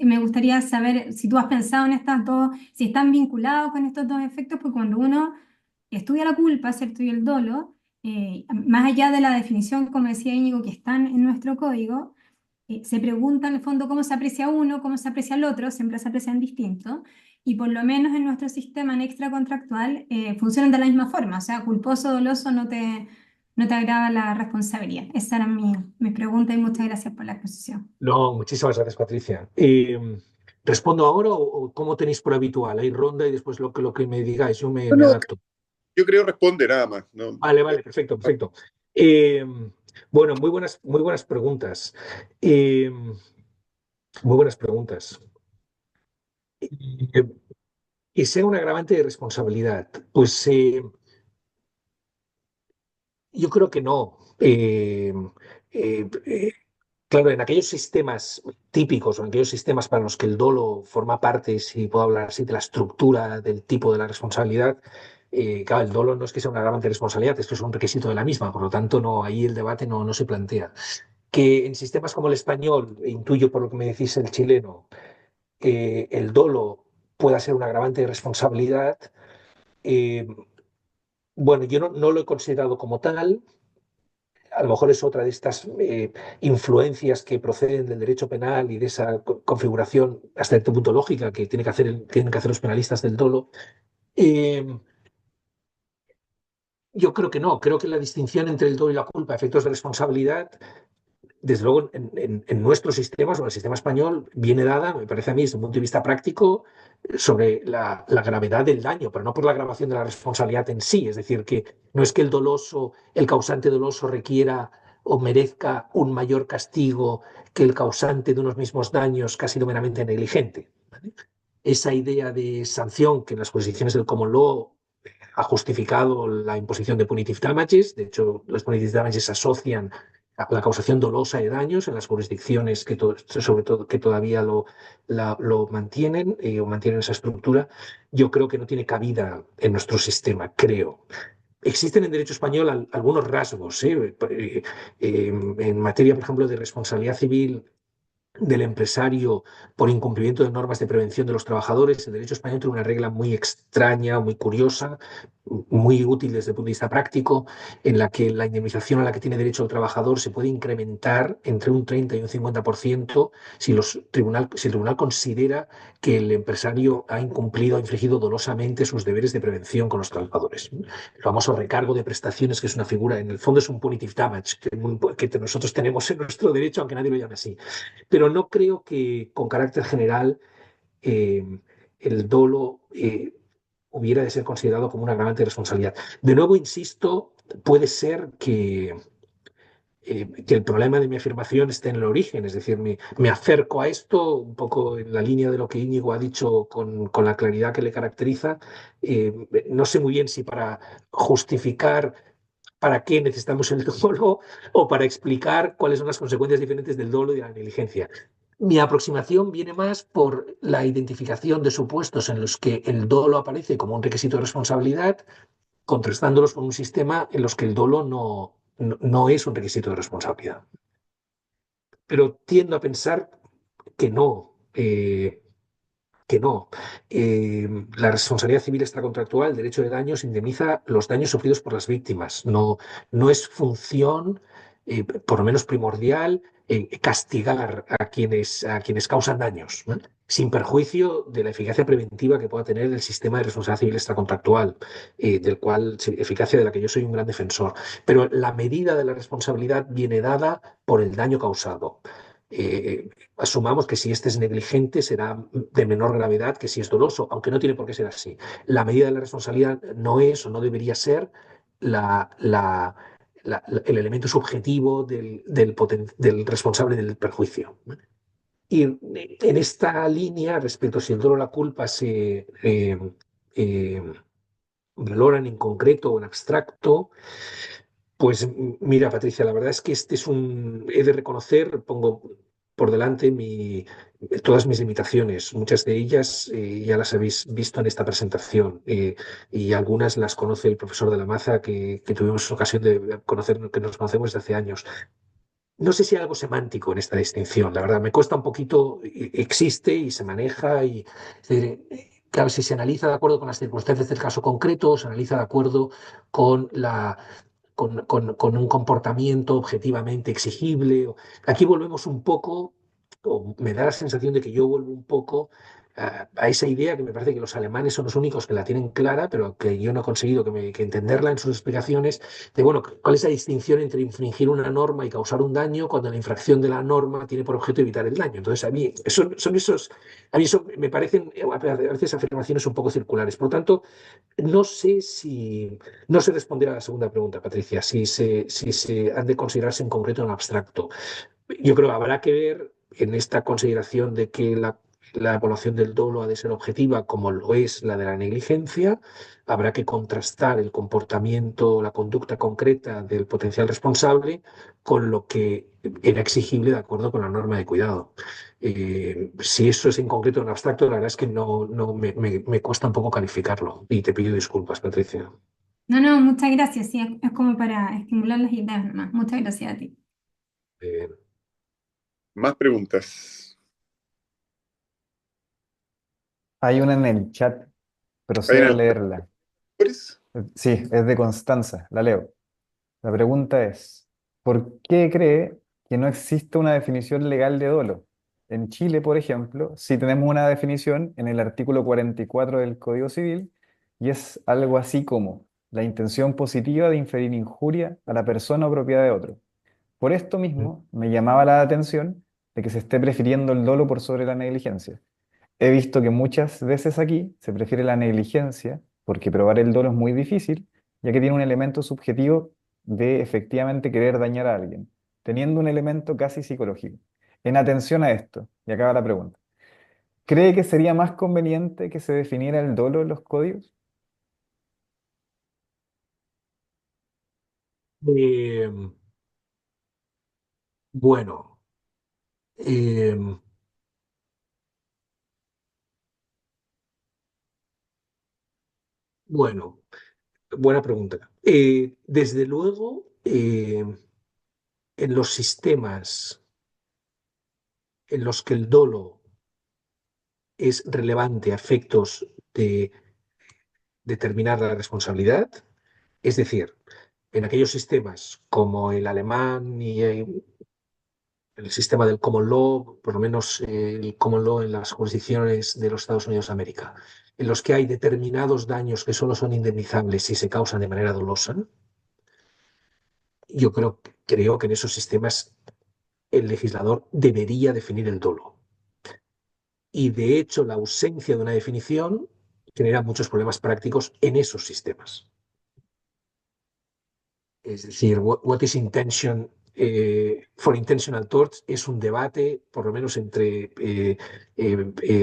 Me gustaría saber si tú has pensado en estas dos, si están vinculados con estos dos efectos, porque cuando uno estudia la culpa, ¿cierto? Y el dolo, más allá de la definición, como decía Íñigo, que están en nuestro código, se pregunta en el fondo cómo se aprecia uno, cómo se aprecia el otro, siempre se aprecian distinto, y por lo menos en nuestro sistema en extracontractual funcionan de la misma forma, o sea, culposo, doloso no te agrava la responsabilidad. Esa era mi pregunta y muchas gracias por la exposición. No, muchísimas gracias, Patricia. ¿Respondo ahora o cómo tenéis por habitual? Hay ronda y después lo que me digáis, yo me Bueno, adapto. yo creo responder nada más, ¿no? Vale, vale, perfecto, perfecto. Eh, bueno, muy buenas preguntas. Eh, Muy buenas preguntas. Eh, que sea un agravante de responsabilidad. Pues yo creo que no. Claro, en aquellos sistemas típicos o en aquellos sistemas para los que el dolo forma parte, si puedo hablar así, de la estructura, del tipo de la responsabilidad, claro, el dolo no es que sea un agravante de responsabilidad, es que es un requisito de la misma, por lo tanto, no, ahí el debate no se plantea. Que en sistemas como el español, e intuyo por lo que me decís el chileno, el dolo pueda ser un agravante de responsabilidad, eh, bueno, yo no lo he considerado como tal. A lo mejor es otra de estas influencias que proceden del derecho penal y de esa configuración hasta cierto punto lógica que tienen que hacer los penalistas del dolo. Eh, yo creo que no, creo que la distinción entre el dolo y la culpa, efectos de responsabilidad, desde luego en nuestros sistemas o en el sistema español, viene dada, me parece a mí, desde un punto de vista práctico, sobre la gravedad del daño, pero no por la agravación de la responsabilidad en sí. Es decir, que no es que el doloso, el causante doloso requiera o merezca un mayor castigo que el causante de unos mismos daños que ha sido meramente negligente. ¿Vale? Esa idea de sanción que en las jurisdicciones del common law ha justificado la imposición de punitive damages. De hecho, los punitive damages se asocian a la causación dolosa de daños en las jurisdicciones sobre todo que todavía lo mantienen o mantienen esa estructura. Yo creo que no tiene cabida en nuestro sistema, creo. Existen en derecho español algunos rasgos, en materia, por ejemplo, de responsabilidad civil del empresario por incumplimiento de normas de prevención de los trabajadores. El derecho español tiene una regla muy extraña, muy curiosa, muy útil desde el punto de vista práctico, en la que la indemnización a la que tiene derecho el trabajador se puede incrementar entre un 30 y un 50% si el tribunal considera que el empresario ha incumplido, ha infringido dolosamente sus deberes de prevención con los trabajadores. El famoso recargo de prestaciones, que es una figura, en el fondo es un punitive damage que nosotros tenemos en nuestro derecho, aunque nadie lo llame así. Pero no creo que con carácter general eh, el dolo hubiera de ser considerado como un agravante de responsabilidad. De nuevo, insisto, puede ser que el problema de mi afirmación esté en el origen, es decir, me acerco a esto un poco en la línea de lo que Íñigo ha dicho con la claridad que le caracteriza. No sé muy bien si para justificar para qué necesitamos el dolo o para explicar cuáles son las consecuencias diferentes del dolo y de la negligencia. Mi aproximación viene más por la identificación de supuestos en los que el dolo aparece como un requisito de responsabilidad, contrastándolos con un sistema en los que el dolo no es un requisito de responsabilidad. Pero tiendo a pensar que no. Que no. La responsabilidad civil extracontractual, el derecho de daños, indemniza los daños sufridos por las víctimas. No es función, por lo menos primordial, castigar a quienes causan daños, ¿no? Sin perjuicio de la eficacia preventiva que pueda tener el sistema de responsabilidad civil extracontractual, eficacia de la que yo soy un gran defensor. Pero la medida de la responsabilidad viene dada por el daño causado. Asumamos que si este es negligente será de menor gravedad que si es doloso, aunque no tiene por qué ser así. La medida de la responsabilidad no es o no debería ser el elemento subjetivo del responsable del perjuicio. Y en esta línea, respecto a si el dolo o la culpa se valoran en concreto o en abstracto, pues mira, Patricia, la verdad es que he de reconocer, pongo por delante todas mis limitaciones. Muchas de ellas ya las habéis visto en esta presentación y algunas las conoce el profesor de la Maza que tuvimos ocasión de conocer, que nos conocemos desde hace años. No sé si hay algo semántico en esta distinción, la verdad, me cuesta un poquito, existe y se maneja y, es decir, claro, si se analiza de acuerdo con las circunstancias del caso concreto, o se analiza de acuerdo con con un comportamiento objetivamente exigible. Aquí volvemos un poco, o me da la sensación de que yo vuelvo un poco a esa idea que me parece que los alemanes son los únicos que la tienen clara, pero que yo no he conseguido que entenderla en sus explicaciones, de, bueno, cuál es la distinción entre infringir una norma y causar un daño cuando la infracción de la norma tiene por objeto evitar el daño. Entonces, a mí son esos, a mí eso me parecen a veces afirmaciones un poco circulares. Por lo tanto, no sé si, no sé responder a la segunda pregunta, Patricia, si se han de considerarse en concreto en abstracto. Yo creo que habrá que ver en esta consideración de que la evaluación del dolo ha de ser objetiva, como lo es la de la negligencia. Habrá que contrastar el comportamiento, la conducta concreta del potencial responsable con lo que era exigible de acuerdo con la norma de cuidado. Si eso es en concreto en abstracto, la verdad es que me cuesta un poco calificarlo. Y te pido disculpas, Patricia. No, no, muchas gracias. Sí, es como para estimular las ideas nomás. Muchas gracias a ti. Eh, Más preguntas. Hay una en el chat, ¿Hay procedo a en leerla. el Sí, es de Constanza, la leo. La pregunta es, ¿por qué cree que no existe una definición legal de dolo? En Chile, por ejemplo, sí tenemos una definición en el artículo 44 del Código Civil y es algo así como la intención positiva de inferir injuria a la persona o propiedad de otro. Por esto mismo, me llamaba la atención de que se esté prefiriendo el dolo por sobre la negligencia. He visto que muchas veces aquí se prefiere la negligencia porque probar el dolo es muy difícil, ya que tiene un elemento subjetivo de efectivamente querer dañar a alguien, teniendo un elemento casi psicológico. En atención a esto, y acaba la pregunta, ¿cree que sería más conveniente que se definiera el dolo en los códigos? eh, bueno, eh, bueno, buena pregunta. Desde luego, en los sistemas en los que el dolo es relevante a efectos de determinar la responsabilidad, es decir, en aquellos sistemas como el alemán y el sistema del common law, por lo menos el common law en las jurisdicciones de los Estados Unidos de América, en los que hay determinados daños que solo son indemnizables si se causan de manera dolosa, yo creo que en esos sistemas el legislador debería definir el dolo. Y de hecho, la ausencia de una definición genera muchos problemas prácticos en esos sistemas. Es decir, what is intention for intentional torts es un debate, por lo menos entre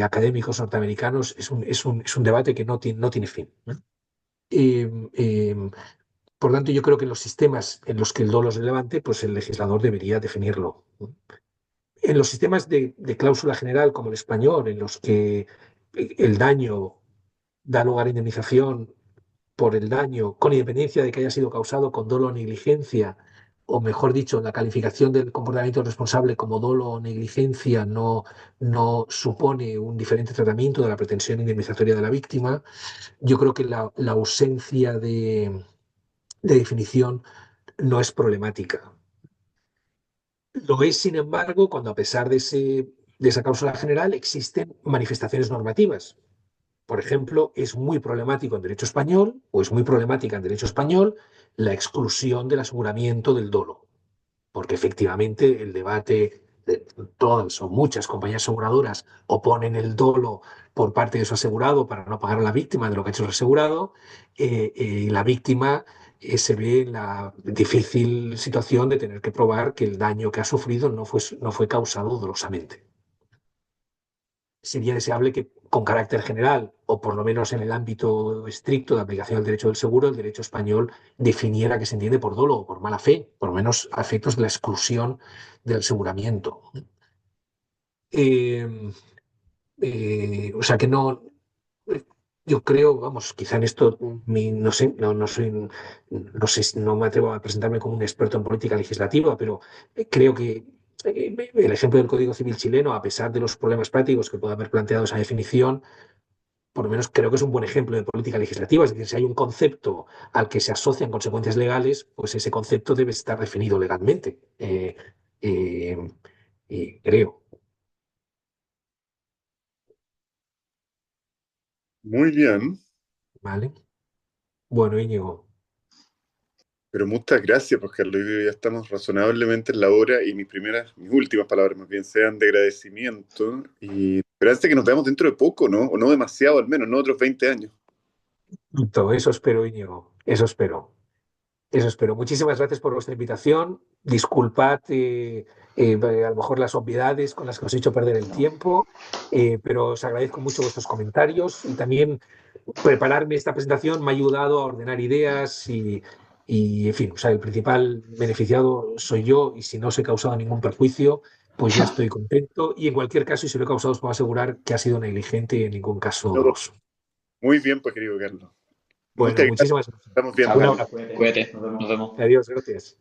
académicos norteamericanos, es un debate que no tiene fin, ¿no? Eh, eh, por lo tanto, yo creo que en los sistemas en los que el dolo es relevante, pues el legislador debería definirlo, ¿no? En los sistemas de cláusula general, como el español, en los que el daño da lugar a indemnización por el daño, con independencia de que haya sido causado con dolo o negligencia, o mejor dicho, la calificación del comportamiento responsable como dolo o negligencia no supone un diferente tratamiento de la pretensión indemnizatoria de la víctima. Yo creo que la ausencia de definición no es problemática. Lo es, sin embargo, cuando a pesar de esa cláusula general existen manifestaciones normativas. Por ejemplo, es muy problemático en derecho español, o es muy problemática en derecho español, la exclusión del aseguramiento del dolo, porque efectivamente el debate de todas o muchas compañías aseguradoras oponen el dolo por parte de su asegurado para no pagar a la víctima de lo que ha hecho el asegurado, y la víctima se ve en la difícil situación de tener que probar que el daño que ha sufrido no fue causado dolosamente. Sería deseable que con carácter general, o por lo menos en el ámbito estricto de aplicación del derecho del seguro, el derecho español definiera qué se entiende por dolo o por mala fe, por lo menos a efectos de la exclusión del aseguramiento. Eh, o sea que no, yo creo, vamos, quizá en esto, no sé, no soy, no sé, no me atrevo a presentarme como un experto en política legislativa, pero creo que el ejemplo del Código Civil chileno, a pesar de los problemas prácticos que puede haber planteado esa definición, por lo menos creo que es un buen ejemplo de política legislativa. Es decir, si hay un concepto al que se asocian consecuencias legales, pues ese concepto debe estar definido legalmente. Eh, creo, Muy bien, ¿vale? Bueno, Íñigo. pero muchas gracias, pues Carlos. Hoy día ya estamos razonablemente en la hora y mis últimas palabras más bien sean de agradecimiento y esperanza que nos veamos dentro de poco, ¿no? O no demasiado, al menos, no otros 20 años. Todo eso espero, Íñigo. Eso espero. Eso espero. Muchísimas gracias por vuestra invitación. Disculpad a lo mejor las obviedades con las que os he hecho perder el tiempo, pero os agradezco mucho vuestros comentarios y también prepararme esta presentación me ha ayudado a ordenar ideas en fin, o sea, el principal beneficiado soy yo y si no os he causado ningún perjuicio, pues ya estoy contento y en cualquier caso, y si lo he causado, os puedo asegurar que ha sido negligente y en ningún caso Todo doloso. muy bien, pues querido Carlos. Bueno, Muchas gracias. muchísimas gracias. Estamos Chao, viendo. Un Carlos. abrazo. Cuídate. Nos vemos. Adiós, gracias.